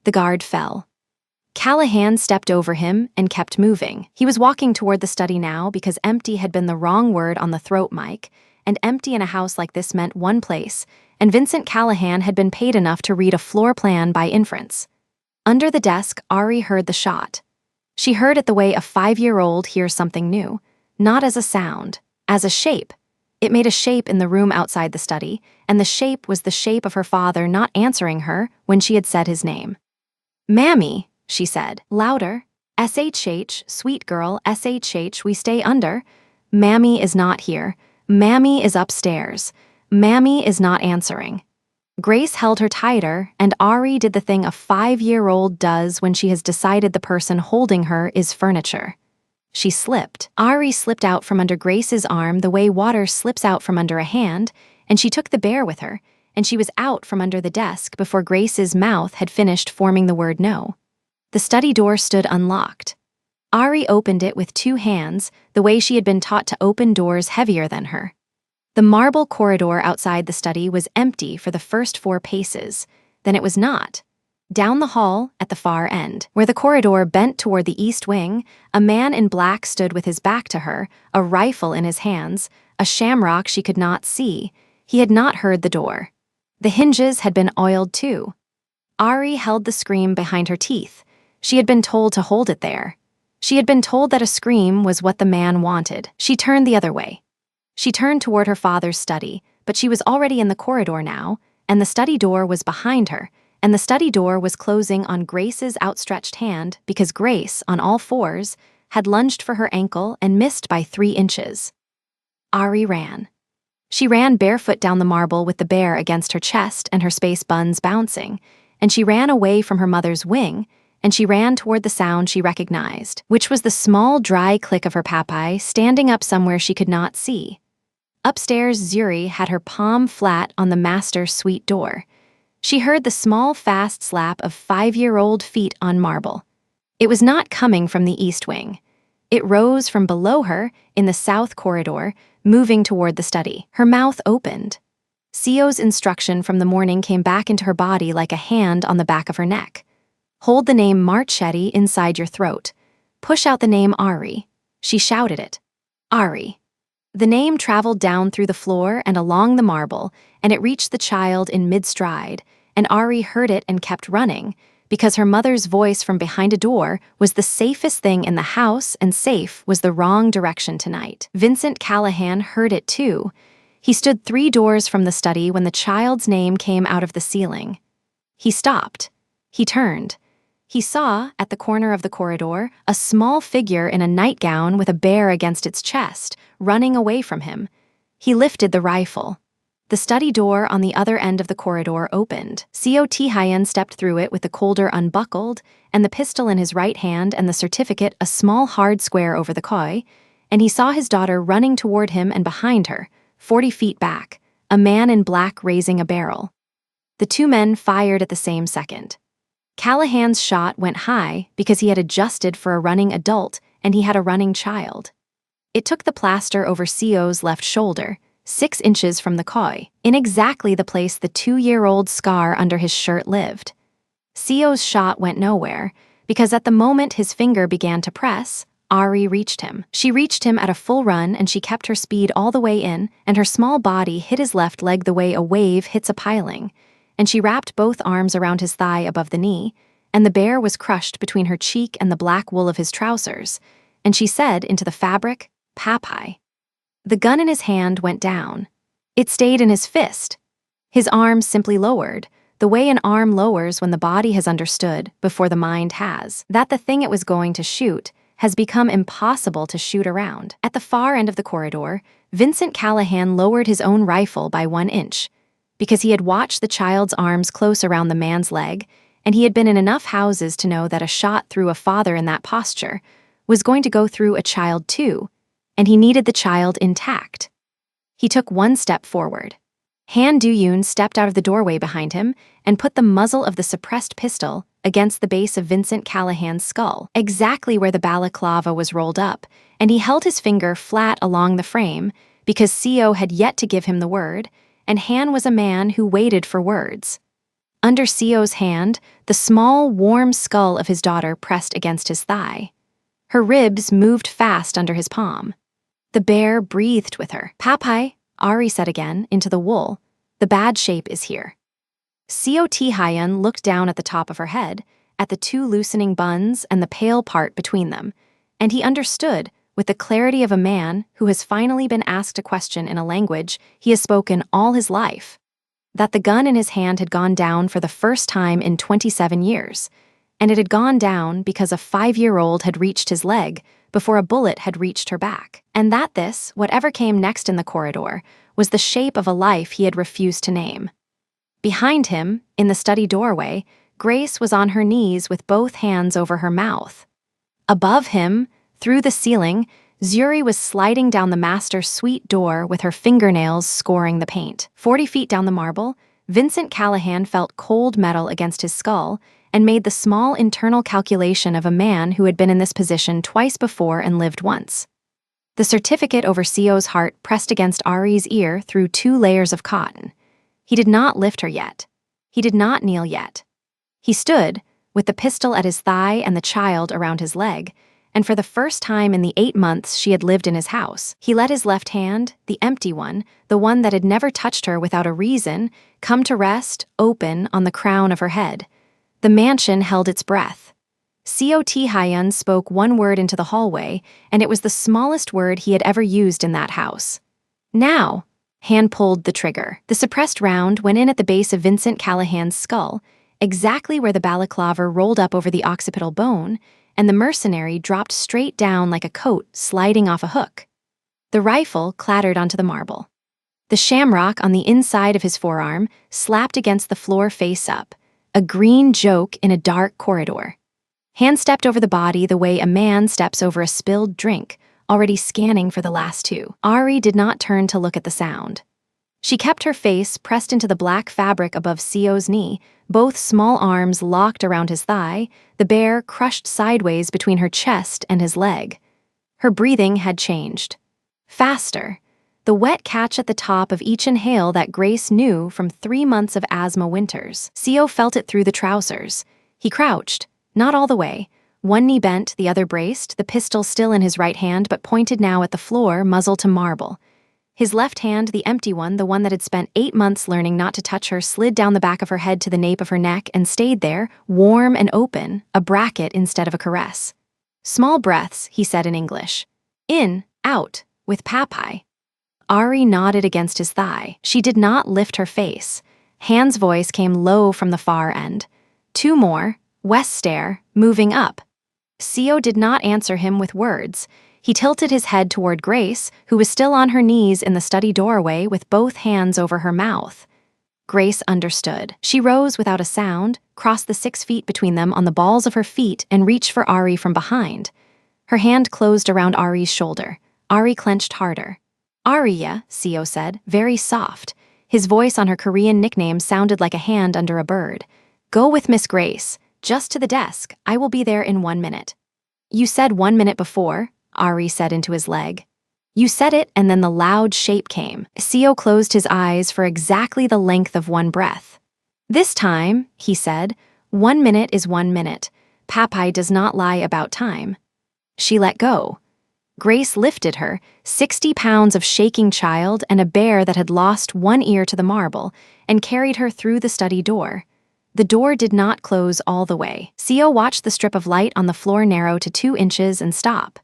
The guard fell. Callahan stepped over him and kept moving. He was walking toward the study now because empty had been the wrong word on the throat mic, and empty in a house like this meant one place, and Vincent Callahan had been paid enough to read a floor plan by inference. Under the desk, Ari heard the shot. She heard it the way a 5-year-old hears something new, not as a sound, as a shape. It made a shape in the room outside the study, and the shape was the shape of her father not answering her when she had said his name. "Mammy," she said, louder. "SHH, sweet girl, SHH, we stay under. Mammy is not here. Mammy is upstairs. Mammy is not answering." Grace held her tighter, and Ari did the thing a 5-year-old does when she has decided the person holding her is furniture. She slipped. Ari slipped out from under Grace's arm the way water slips out from under a hand, and she took the bear with her, and she was out from under the desk before Grace's mouth had finished forming the word no. The study door stood unlocked. Ari opened it with 2 hands, the way she had been taught to open doors heavier than her. The marble corridor outside the study was empty for the first 4 paces. Then it was not. Down the hall, at the far end, where the corridor bent toward the east wing, a man in black stood with his back to her, a rifle in his hands, a shamrock she could not see. He had not heard the door. The hinges had been oiled too. Ari held the scream behind her teeth. She had been told to hold it there. She had been told that a scream was what the man wanted. She turned the other way. She turned toward her father's study, but she was already in the corridor now, and the study door was behind her, and the study door was closing on Grace's outstretched hand because Grace, on all 4s, had lunged for her ankle and missed by 3 inches. Ari ran. She ran barefoot down the marble with the bear against her chest and her space buns bouncing, and she ran away from her mother's wing, and she ran toward the sound she recognized, which was the small, dry click of her papai standing up somewhere she could not see. Upstairs, Zuri had her palm flat on the master suite door. She heard the small, fast slap of 5-year-old feet on marble. It was not coming from the east wing. It rose from below her in the south corridor, moving toward the study. Her mouth opened. Sio's instruction from the morning came back into her body like a hand on the back of her neck. Hold the name Marchetti inside your throat. Push out the name Ari. She shouted it. Ari. The name traveled down through the floor and along the marble, and it reached the child in mid-stride, and Ari heard it and kept running, because her mother's voice from behind a door was the safest thing in the house, and safe was the wrong direction tonight. Vincent Callahan heard it too. He stood 3 doors from the study when the child's name came out of the ceiling. He stopped. He turned. He saw, at the corner of the corridor, a small figure in a nightgown with a bear against its chest, running away from him. He lifted the rifle. The study door on the other end of the corridor opened. Sio Tihayan stepped through it with the colder unbuckled, and the pistol in his right hand and the certificate a small hard square over the koi, and he saw his daughter running toward him and behind her, 40 feet back, a man in black raising a barrel. The 2 men fired at the same second. Callahan's shot went high because he had adjusted for a running adult and he had a running child. It took the plaster over Sio's left shoulder, 6 inches from the koi, in exactly the place the 2-year-old scar under his shirt lived. Sio's shot went nowhere because at the moment his finger began to press, Ari reached him. She reached him at a full run and she kept her speed all the way in, and her small body hit his left leg the way a wave hits a piling, and she wrapped both arms around his thigh above the knee, and the bear was crushed between her cheek and the black wool of his trousers, and she said into the fabric, "Papai." The gun in his hand went down. It stayed in his fist. His arm simply lowered, the way an arm lowers when the body has understood, before the mind has, that the thing it was going to shoot has become impossible to shoot around. At the far end of the corridor, Vincent Callahan lowered his own rifle by 1 inch, because he had watched the child's arms close around the man's leg, and he had been in enough houses to know that a shot through a father in that posture was going to go through a child too, and he needed the child intact. He took 1 step forward. Han Du-yoon stepped out of the doorway behind him and put the muzzle of the suppressed pistol against the base of Vincent Callahan's skull, exactly where the balaclava was rolled up, and he held his finger flat along the frame because Sio had yet to give him the word, and Han was a man who waited for words. Under Sio's hand, the small, warm skull of his daughter pressed against his thigh. Her ribs moved fast under his palm. The bear breathed with her. "Papai," Ari said again, into the wool. "The bad shape is here." Sio Hyun looked down at the top of her head, at the two loosening buns and the pale part between them, and he understood, with the clarity of a man who has finally been asked a question in a language he has spoken all his life, that the gun in his hand had gone down for the first time in 27 years, and it had gone down because a 5-year-old had reached his leg before a bullet had reached her back, and that this, whatever came next in the corridor, was the shape of a life he had refused to name. Behind him, in the study doorway, Grace was on her knees with both hands over her mouth. Above him, through the ceiling, Zuri was sliding down the master suite door with her fingernails scoring the paint. 40 feet down the marble, Vincent Callahan felt cold metal against his skull and made the small internal calculation of a man who had been in this position twice before and lived once. The certificate over Sio's heart pressed against Ari's ear through 2 layers of cotton. He did not lift her yet. He did not kneel yet. He stood, with the pistol at his thigh and the child around his leg, and for the first time in the 8 months she had lived in his house, he let his left hand, the empty one, the one that had never touched her without a reason, come to rest, open, on the crown of her head. The mansion held its breath. Sio Hyun spoke one word into the hallway, and it was the smallest word he had ever used in that house. "Now!" Han pulled the trigger. The suppressed round went in at the base of Vincent Callahan's skull, exactly where the balaclava rolled up over the occipital bone, and the mercenary dropped straight down like a coat sliding off a hook. The rifle clattered onto the marble. The shamrock on the inside of his forearm slapped against the floor face up, a green joke in a dark corridor. Han stepped over the body the way a man steps over a spilled drink, already scanning for the last 2. Ari did not turn to look at the sound. She kept her face pressed into the black fabric above Sio's knee, both small arms locked around his thigh, the bear crushed sideways between her chest and his leg. Her breathing had changed. Faster. The wet catch at the top of each inhale that Grace knew from 3 months of asthma winters. Sio felt it through the trousers. He crouched, not all the way. One knee bent, the other braced, the pistol still in his right hand but pointed now at the floor, muzzle to marble. His left hand, the empty one, the one that had spent 8 months learning not to touch her, slid down the back of her head to the nape of her neck and stayed there, warm and open, a bracket instead of a caress. "Small breaths," he said in English. "In, out, with Papai." Ari nodded against his thigh. She did not lift her face. Han's voice came low from the far end. 2 more, west stair, moving up. Sio did not answer him with words. He tilted his head toward Grace, who was still on her knees in the study doorway with both hands over her mouth. Grace understood. She rose without a sound, crossed the 6 feet between them on the balls of her feet, and reached for Ari from behind. Her hand closed around Ari's shoulder. Ari clenched harder. "Arya," Sio said, very soft. His voice on her Korean nickname sounded like a hand under a bird. "Go with Miss Grace. Just to the desk. I will be there in 1 minute." "You said 1 minute before," Ari said into his leg. "You said it, and then the loud shape came." Sio closed his eyes for exactly the length of one breath. "This time," he said, 1 minute is 1 minute. Papai does not lie about time." She let go. Grace lifted her, 60 pounds of shaking child and a bear that had lost one ear to the marble, and carried her through the study door. The door did not close all the way. Sio watched the strip of light on the floor narrow to 2 inches and stop.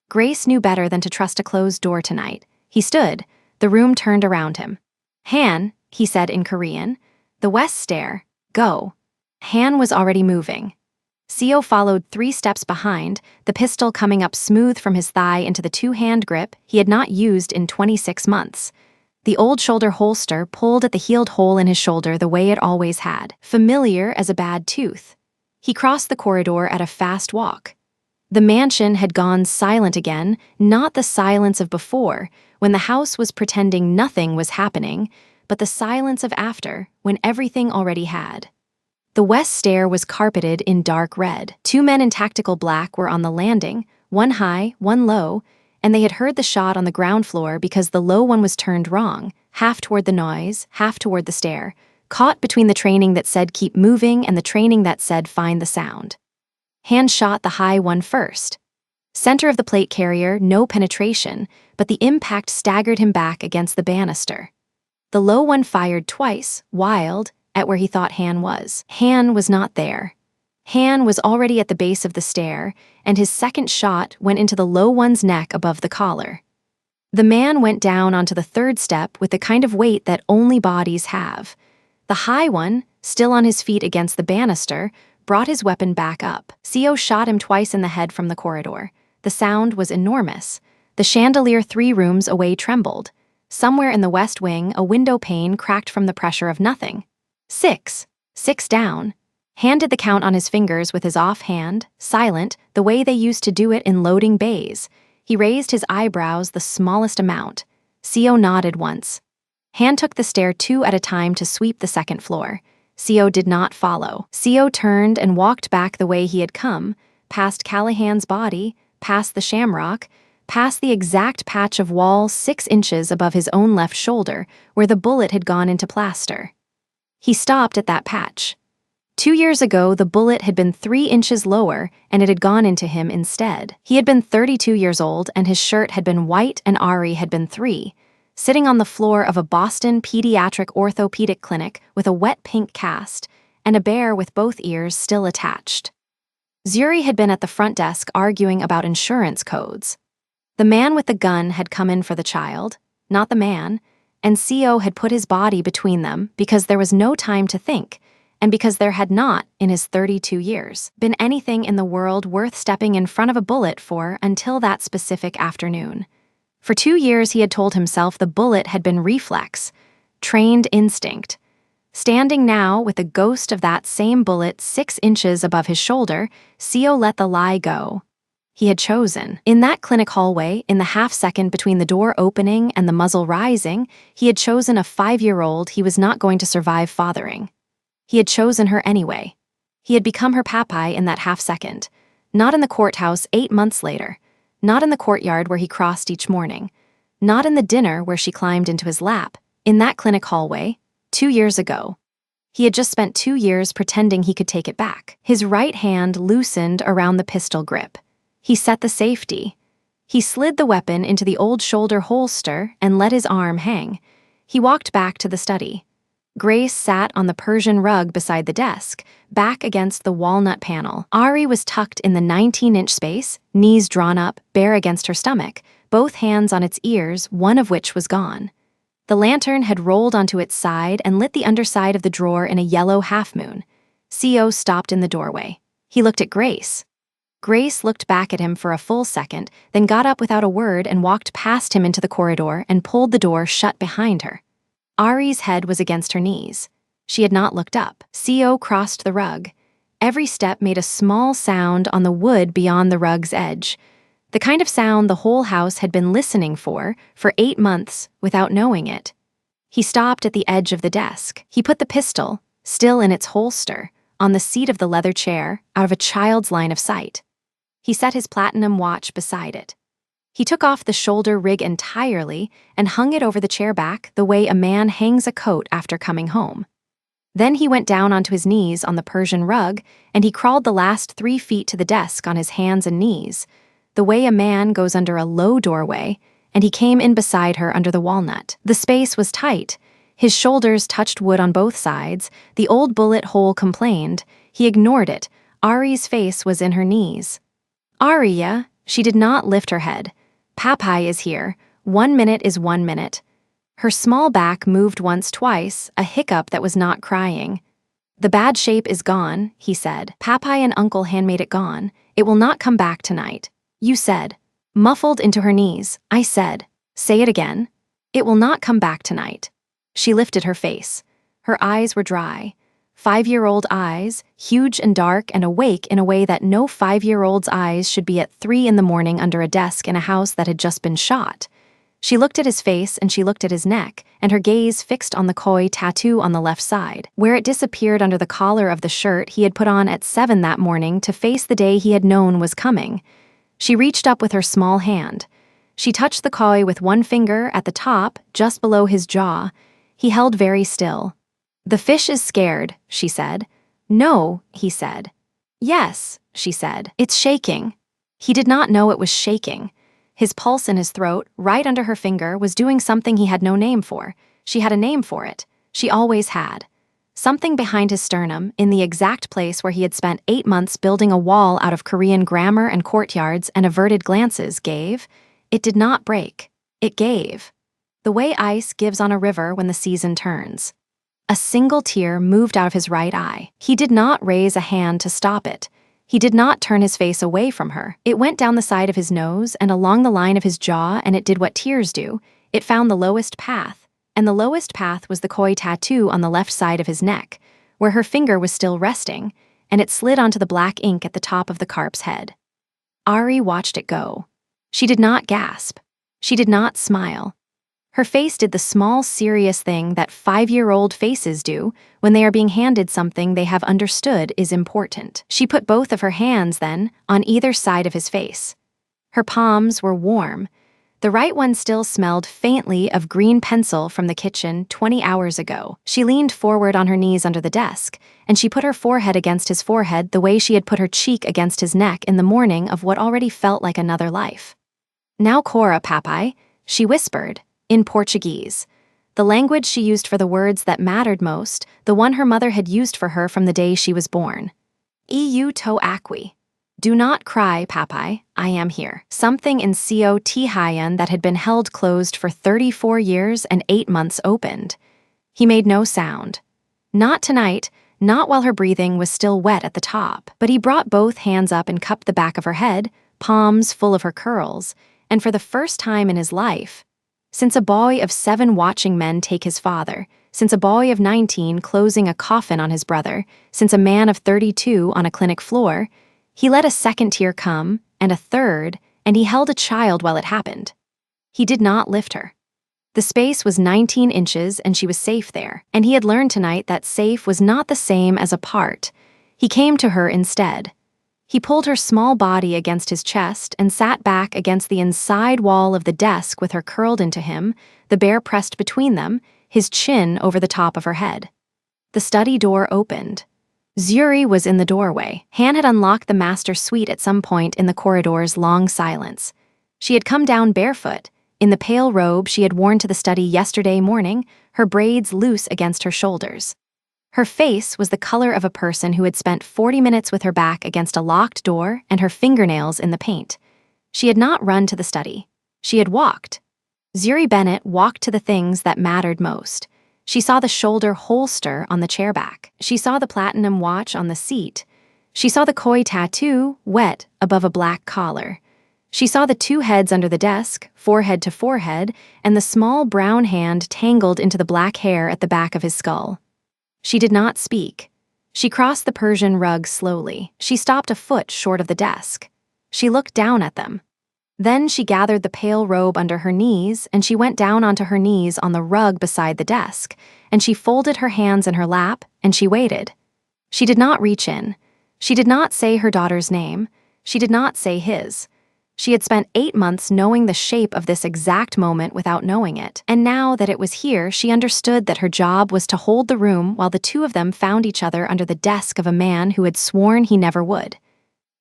Grace knew better than to trust a closed door tonight. He stood. The room turned around him. "Han," he said in Korean. "The west stair. Go." Han was already moving. Sio followed 3 steps behind, the pistol coming up smooth from his thigh into the 2-hand grip he had not used in 26 months. The old shoulder holster pulled at the healed hole in his shoulder the way it always had, familiar as a bad tooth. He crossed the corridor at a fast walk. The mansion had gone silent again, not the silence of before, when the house was pretending nothing was happening, but the silence of after, when everything already had. The west stair was carpeted in dark red. 2 men in tactical black were on the landing, one high, one low, and they had heard the shot on the ground floor because the low one was turned wrong, half toward the noise, half toward the stair. caught between the training that said keep moving and the training that said find the sound. Han shot the high one first. Center of the plate carrier, no penetration, but the impact staggered him back against the banister. The low one fired twice, wild, at where he thought Han was. Han was not there. Han was already at the base of the stair, and his second shot went into the low one's neck above the collar. The man went down onto the third step with the kind of weight that only bodies have. The high one, still on his feet against the banister, brought his weapon back up. Co shot him twice in the head from the corridor. The sound was enormous. The chandelier 3 rooms away trembled. Somewhere in the west wing, a window pane cracked from the pressure of nothing. 6. 6 down. Han did the count on his fingers with his offhand, silent, the way they used to do it in loading bays. He raised his eyebrows the smallest amount. Co nodded once. Han took the stair 2 at a time to sweep the second floor. Co did not follow. Co turned and walked back the way he had come, past Callahan's body, past the shamrock, past the exact patch of wall 6 inches above his own left shoulder, where the bullet had gone into plaster. He stopped at that patch. 2 years ago, the bullet had been 3 inches lower, and it had gone into him instead. He had been 32 years old, and his shirt had been white, and Ari had been 3, sitting on the floor of a Boston pediatric orthopedic clinic with a wet pink cast, and a bear with both ears still attached. Zuri had been at the front desk arguing about insurance codes. The man with the gun had come in for the child, not the man, and Co had put his body between them because there was no time to think, and because there had not, in his 32 years, been anything in the world worth stepping in front of a bullet for until that specific afternoon. For 2 years he had told himself the bullet had been reflex, trained instinct. Standing now with the ghost of that same bullet 6 inches above his shoulder, Co let the lie go. He had chosen. In that clinic hallway, in the half-second between the door opening and the muzzle rising, he had chosen a 5-year-old he was not going to survive fathering. He had chosen her anyway. He had become her papai in that half-second. Not in the courthouse 8 months later. Not in the courtyard where he crossed each morning. Not in the dinner where she climbed into his lap. In that clinic hallway, 2 years ago. He had just spent 2 years pretending he could take it back. His right hand loosened around the pistol grip. He set the safety. He slid the weapon into the old shoulder holster and let his arm hang. He walked back to the study. Grace sat on the Persian rug beside the desk, back against the walnut panel. Ari was tucked in the 19-inch space, knees drawn up, bare against her stomach, both hands on its ears, one of which was gone. The lantern had rolled onto its side and lit the underside of the drawer in a yellow half-moon. Co stopped in the doorway. He looked at Grace. Grace looked back at him for a full second, then got up without a word and walked past him into the corridor and pulled the door shut behind her. Ari's head was against her knees. She had not looked up. Co crossed the rug. Every step made a small sound on the wood beyond the rug's edge. The kind of sound the whole house had been listening for 8 months without knowing it. He stopped at the edge of the desk. He put the pistol, still in its holster, on the seat of the leather chair, out of a child's line of sight. He set his platinum watch beside it. He took off the shoulder rig entirely and hung it over the chair back the way a man hangs a coat after coming home. Then he went down onto his knees on the Persian rug, and he crawled the last 3 feet to the desk on his hands and knees, the way a man goes under a low doorway, and he came in beside her under the walnut. The space was tight. His shoulders touched wood on both sides. The old bullet hole complained. He ignored it. Ari's face was in her knees. Aria, she did not lift her head. Papai is here. 1 minute is 1 minute. Her small back moved once, twice, a hiccup that was not crying. The bad shape is gone, he said. Papai and Uncle Han made it gone. It will not come back tonight. You said. Muffled into her knees, I said. Say it again. It will not come back tonight. She lifted her face. Her eyes were dry. 5-year-old eyes, huge and dark and awake in a way that no 5-year-old's eyes should be at 3 in the morning under a desk in a house that had just been shot. She looked at his face and she looked at his neck, and her gaze fixed on the koi tattoo on the left side, where it disappeared under the collar of the shirt he had put on at 7 that morning to face the day he had known was coming. She reached up with her small hand. She touched the koi with one finger at the top, just below his jaw. He held very still. "The fish is scared," she said. "No," he said. "Yes," she said. "It's shaking." He did not know it was shaking. His pulse in his throat, right under her finger, was doing something he had no name for. She had a name for it. She always had. Something behind his sternum, in the exact place where he had spent 8 months building a wall out of Korean grammar and courtyards and averted glances, gave. It did not break. It gave. The way ice gives on a river when the season turns. A single tear moved out of his right eye. He did not raise a hand to stop it. He did not turn his face away from her. It went down the side of his nose and along the line of his jaw, and it did what tears do. It found the lowest path, and the lowest path was the koi tattoo on the left side of his neck, where her finger was still resting, and it slid onto the black ink at the top of the carp's head. Ari watched it go. She did not gasp. She did not smile. Her face did the small, serious thing that 5-year-old faces do when they are being handed something they have understood is important. She put both of her hands, then, on either side of his face. Her palms were warm. The right one still smelled faintly of green pencil from the kitchen 20 hours ago. She leaned forward on her knees under the desk, and she put her forehead against his forehead the way she had put her cheek against his neck in the morning of what already felt like another life. "Now Cora, papai," she whispered, in Portuguese, the language she used for the words that mattered most, the one her mother had used for her from the day she was born. "Eu tô aqui. Do not cry, papai, I am here." Something in Co Tihayan that had been held closed for 34 years and 8 months opened. He made no sound. Not tonight, not while her breathing was still wet at the top, but he brought both hands up and cupped the back of her head, palms full of her curls, and for the first time in his life, since a boy of 7 watching men take his father, since a boy of 19 closing a coffin on his brother, since a man of 32 on a clinic floor, he let a second tear come, and a third, and he held a child while it happened. He did not lift her. The space was 19 inches and she was safe there, and he had learned tonight that safe was not the same as apart. He came to her instead. He pulled her small body against his chest and sat back against the inside wall of the desk with her curled into him, the bear pressed between them, his chin over the top of her head. The study door opened. Zuri was in the doorway. Han had unlocked the master suite at some point in the corridor's long silence. She had come down barefoot, in the pale robe she had worn to the study yesterday morning, her braids loose against her shoulders. Her face was the color of a person who had spent 40 minutes with her back against a locked door and her fingernails in the paint. She had not run to the study. She had walked. Zuri Bennett walked to the things that mattered most. She saw the shoulder holster on the chair back. She saw the platinum watch on the seat. She saw the koi tattoo, wet, above a black collar. She saw the 2 heads under the desk, forehead to forehead, and the small brown hand tangled into the black hair at the back of his skull. She did not speak. She crossed the Persian rug slowly. She stopped a foot short of the desk. She looked down at them. Then she gathered the pale robe under her knees, and she went down onto her knees on the rug beside the desk, and she folded her hands in her lap, and she waited. She did not reach in. She did not say her daughter's name. She did not say his. She had spent 8 months knowing the shape of this exact moment without knowing it, and now that it was here, she understood that her job was to hold the room while the 2 of them found each other under the desk of a man who had sworn he never would.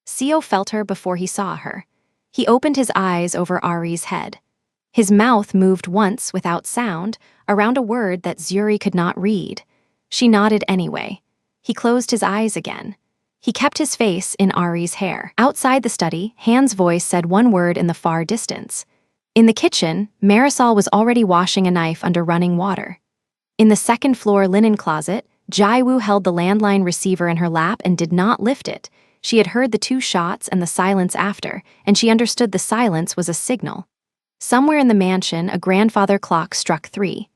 Co felt her before he saw her. He opened his eyes over Ari's head. His mouth moved once without sound, around a word that Zuri could not read. She nodded anyway. He closed his eyes again. He kept his face in Ari's hair. Outside the study, Han's voice said one word in the far distance. In the kitchen, Marisol was already washing a knife under running water. In the second-floor linen closet, Jaiwoo held the landline receiver in her lap and did not lift it. She had heard the 2 shots and the silence after, and she understood the silence was a signal. Somewhere in the mansion, a grandfather clock struck 3.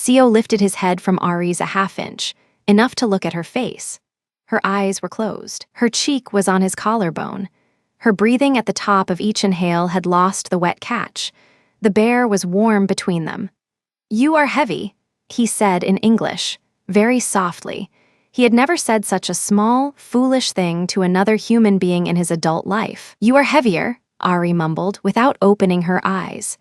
Co lifted his head from Ari's a half-inch, enough to look at her face. Her eyes were closed. Her cheek was on his collarbone. Her breathing at the top of each inhale had lost the wet catch. The bear was warm between them. "You are heavy," he said in English, very softly. He had never said such a small, foolish thing to another human being in his adult life. "You are heavier," Ari mumbled, without opening her eyes.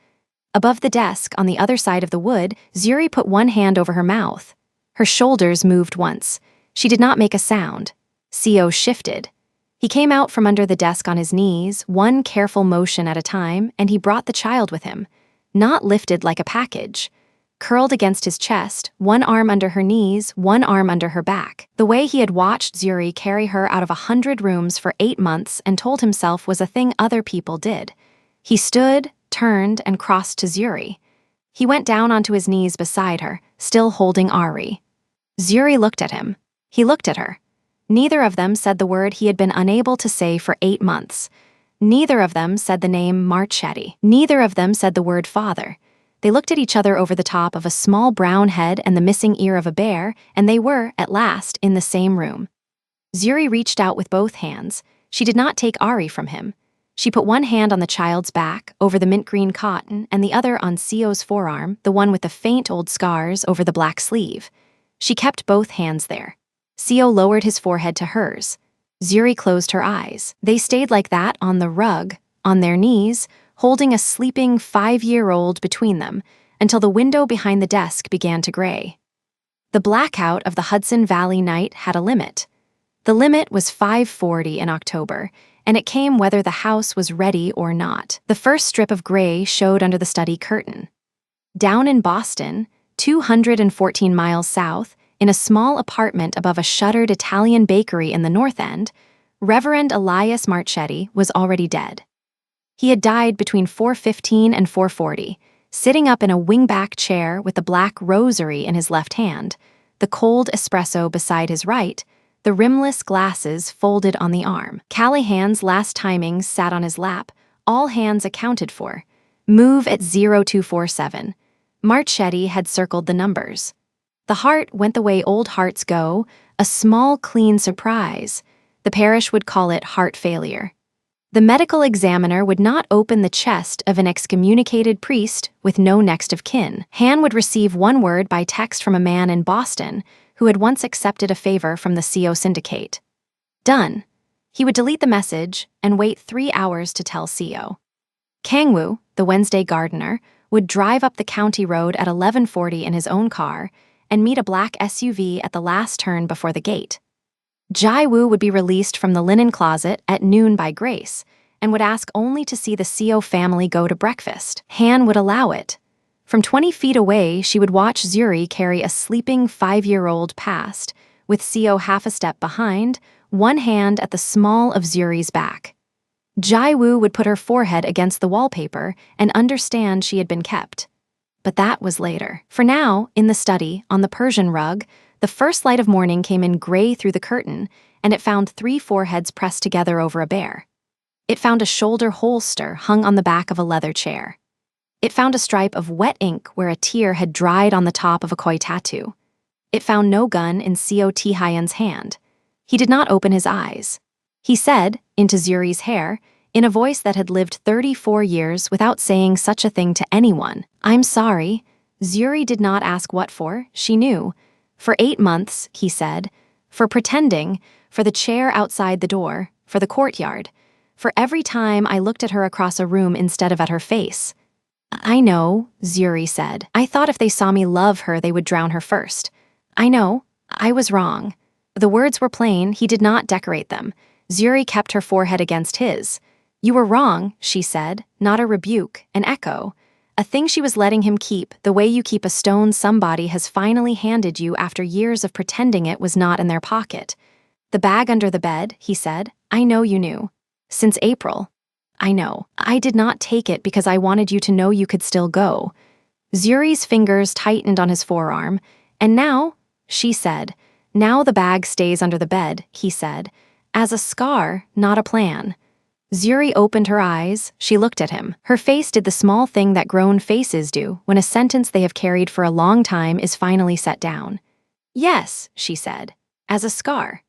Above the desk, on the other side of the wood, Zuri put one hand over her mouth. Her shoulders moved once. She did not make a sound. Co shifted. He came out from under the desk on his knees, one careful motion at a time, and he brought the child with him. Not lifted like a package. Curled against his chest, one arm under her knees, one arm under her back. The way he had watched Zuri carry her out of 100 rooms for 8 months and told himself was a thing other people did. He stood, turned, and crossed to Zuri. He went down onto his knees beside her, still holding Ari. Zuri looked at him. He looked at her. Neither of them said the word he had been unable to say for 8 months. Neither of them said the name Marchetti. Neither of them said the word father. They looked at each other over the top of a small brown head and the missing ear of a bear, and they were, at last, in the same room. Zuri reached out with both hands. She did not take Ari from him. She put one hand on the child's back, over the mint green cotton, and the other on Co's forearm, the one with the faint old scars over the black sleeve. She kept both hands there. Co lowered his forehead to hers. Zuri closed her eyes. They stayed like that on the rug, on their knees, holding a sleeping 5-year-old between them, until the window behind the desk began to gray. The blackout of the Hudson Valley night had a limit. The limit was 5:40 in October, and it came whether the house was ready or not. The first strip of gray showed under the study curtain. Down in Boston, 214 miles south, in a small apartment above a shuttered Italian bakery in the North End, Reverend Elias Marchetti was already dead. He had died between 4:15 and 4:40, sitting up in a wingback chair with the black rosary in his left hand, the cold espresso beside his right, the rimless glasses folded on the arm. Callahan's last timings sat on his lap, all hands accounted for. Move at 0247. Marchetti had circled the numbers. The heart went the way old hearts go, a small, clean surprise. The parish would call it heart failure. The medical examiner would not open the chest of an excommunicated priest with no next of kin. Han would receive one word by text from a man in Boston who had once accepted a favor from the CO syndicate. Done. He would delete the message and wait 3 hours to tell CO. Kangwoo, the Wednesday gardener, would drive up the county road at 11:40 in his own car and meet a black SUV at the last turn before the gate. Jai-woo would be released from the linen closet at noon by Grace and would ask only to see the CO family go to breakfast. Han would allow it. From 20 feet away, she would watch Zuri carry a sleeping 5-year-old past, with CO half a step behind, one hand at the small of Zuri's back. Jai-woo would put her forehead against the wallpaper and understand she had been kept. But that was later. For now, in the study, on the Persian rug, the first light of morning came in gray through the curtain, and it found 3 foreheads pressed together over a bear. It found a shoulder holster hung on the back of a leather chair. It found a stripe of wet ink where a tear had dried on the top of a koi tattoo. It found no gun in Co Tae-hyun's hand. He did not open his eyes. He said, into Zuri's hair, in a voice that had lived 34 years without saying such a thing to anyone, "I'm sorry." Zuri did not ask what for, she knew. For 8 months, he said, for pretending, for the chair outside the door, for the courtyard, for every time I looked at her across a room instead of at her face. "I know," Zuri said. "I thought if they saw me love her, they would drown her first. I know. I was wrong." The words were plain, he did not decorate them. Zuri kept her forehead against his. "You were wrong," she said, not a rebuke, an echo. A thing she was letting him keep, the way you keep a stone somebody has finally handed you after years of pretending it was not in their pocket. "The bag under the bed," he said. "I know you knew. Since April. I know. I did not take it because I wanted you to know you could still go." Zuri's fingers tightened on his forearm. "And now," she said, "now the bag stays under the bed," he said, "as a scar, not a plan." Zuri opened her eyes. She looked at him. Her face did the small thing that grown faces do when a sentence they have carried for a long time is finally set down. "Yes," she said, "as a scar."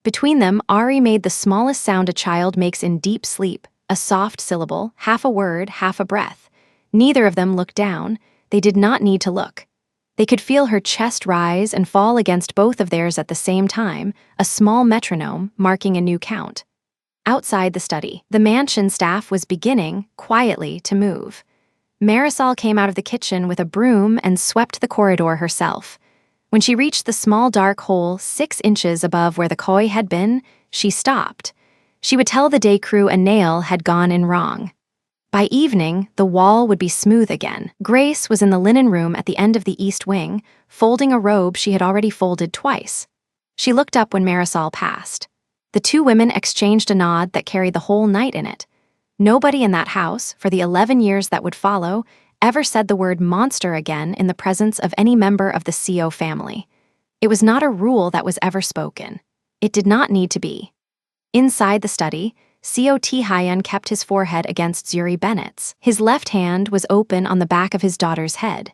Between them, Ari made the smallest sound a child makes in deep sleep, a soft syllable, half a word, half a breath. Neither of them looked down. They did not need to look. They could feel her chest rise and fall against both of theirs at the same time, a small metronome marking a new count. Outside the study, the mansion staff was beginning, quietly, to move. Marisol came out of the kitchen with a broom and swept the corridor herself. When she reached the small dark hole 6 inches above where the koi had been, she stopped. She would tell the day crew a nail had gone in wrong. By evening, the wall would be smooth again. Grace was in the linen room at the end of the east wing, folding a robe she had already folded twice. She looked up when Marisol passed. The two women exchanged a nod that carried the whole night in it. Nobody in that house, for the 11 years that would follow, ever said the word monster again in the presence of any member of the CO family. It was not a rule that was ever spoken. It did not need to be. Inside the study, COT Hyun kept his forehead against Zuri Bennett's. His left hand was open on the back of his daughter's head.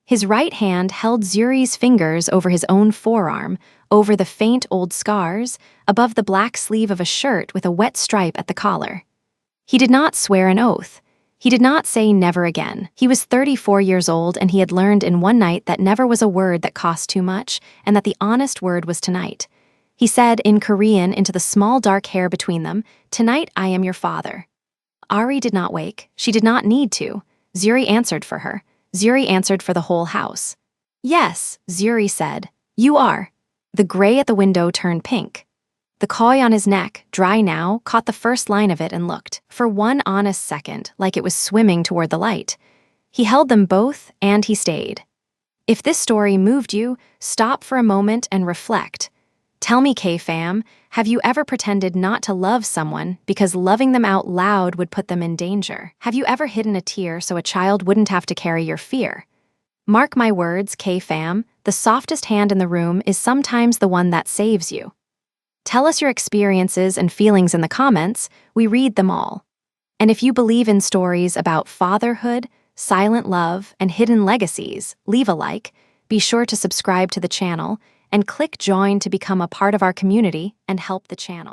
His right hand held Zuri's fingers over his own forearm, over the faint old scars, above the black sleeve of a shirt with a wet stripe at the collar. He did not swear an oath. He did not say never again. He was 34 years old, and he had learned in one night that never was a word that cost too much, and that the honest word was tonight. He said in Korean into the small dark hair between them, "Tonight I am your father." Ari did not wake. She did not need to. Zuri answered for her. Zuri answered for the whole house. "Yes," Zuri said. "You are." The gray at the window turned pink. The koi on his neck, dry now, caught the first line of it and looked, for one honest second, like it was swimming toward the light. He held them both, and he stayed. If this story moved you, stop for a moment and reflect. Tell me, K-fam, have you ever pretended not to love someone because loving them out loud would put them in danger? Have you ever hidden a tear so a child wouldn't have to carry your fear? Mark my words, K-fam, the softest hand in the room is sometimes the one that saves you. Tell us your experiences and feelings in the comments. We read them all. And if you believe in stories about fatherhood, silent love, and hidden legacies, leave a like, be sure to subscribe to the channel, and click join to become a part of our community and help the channel.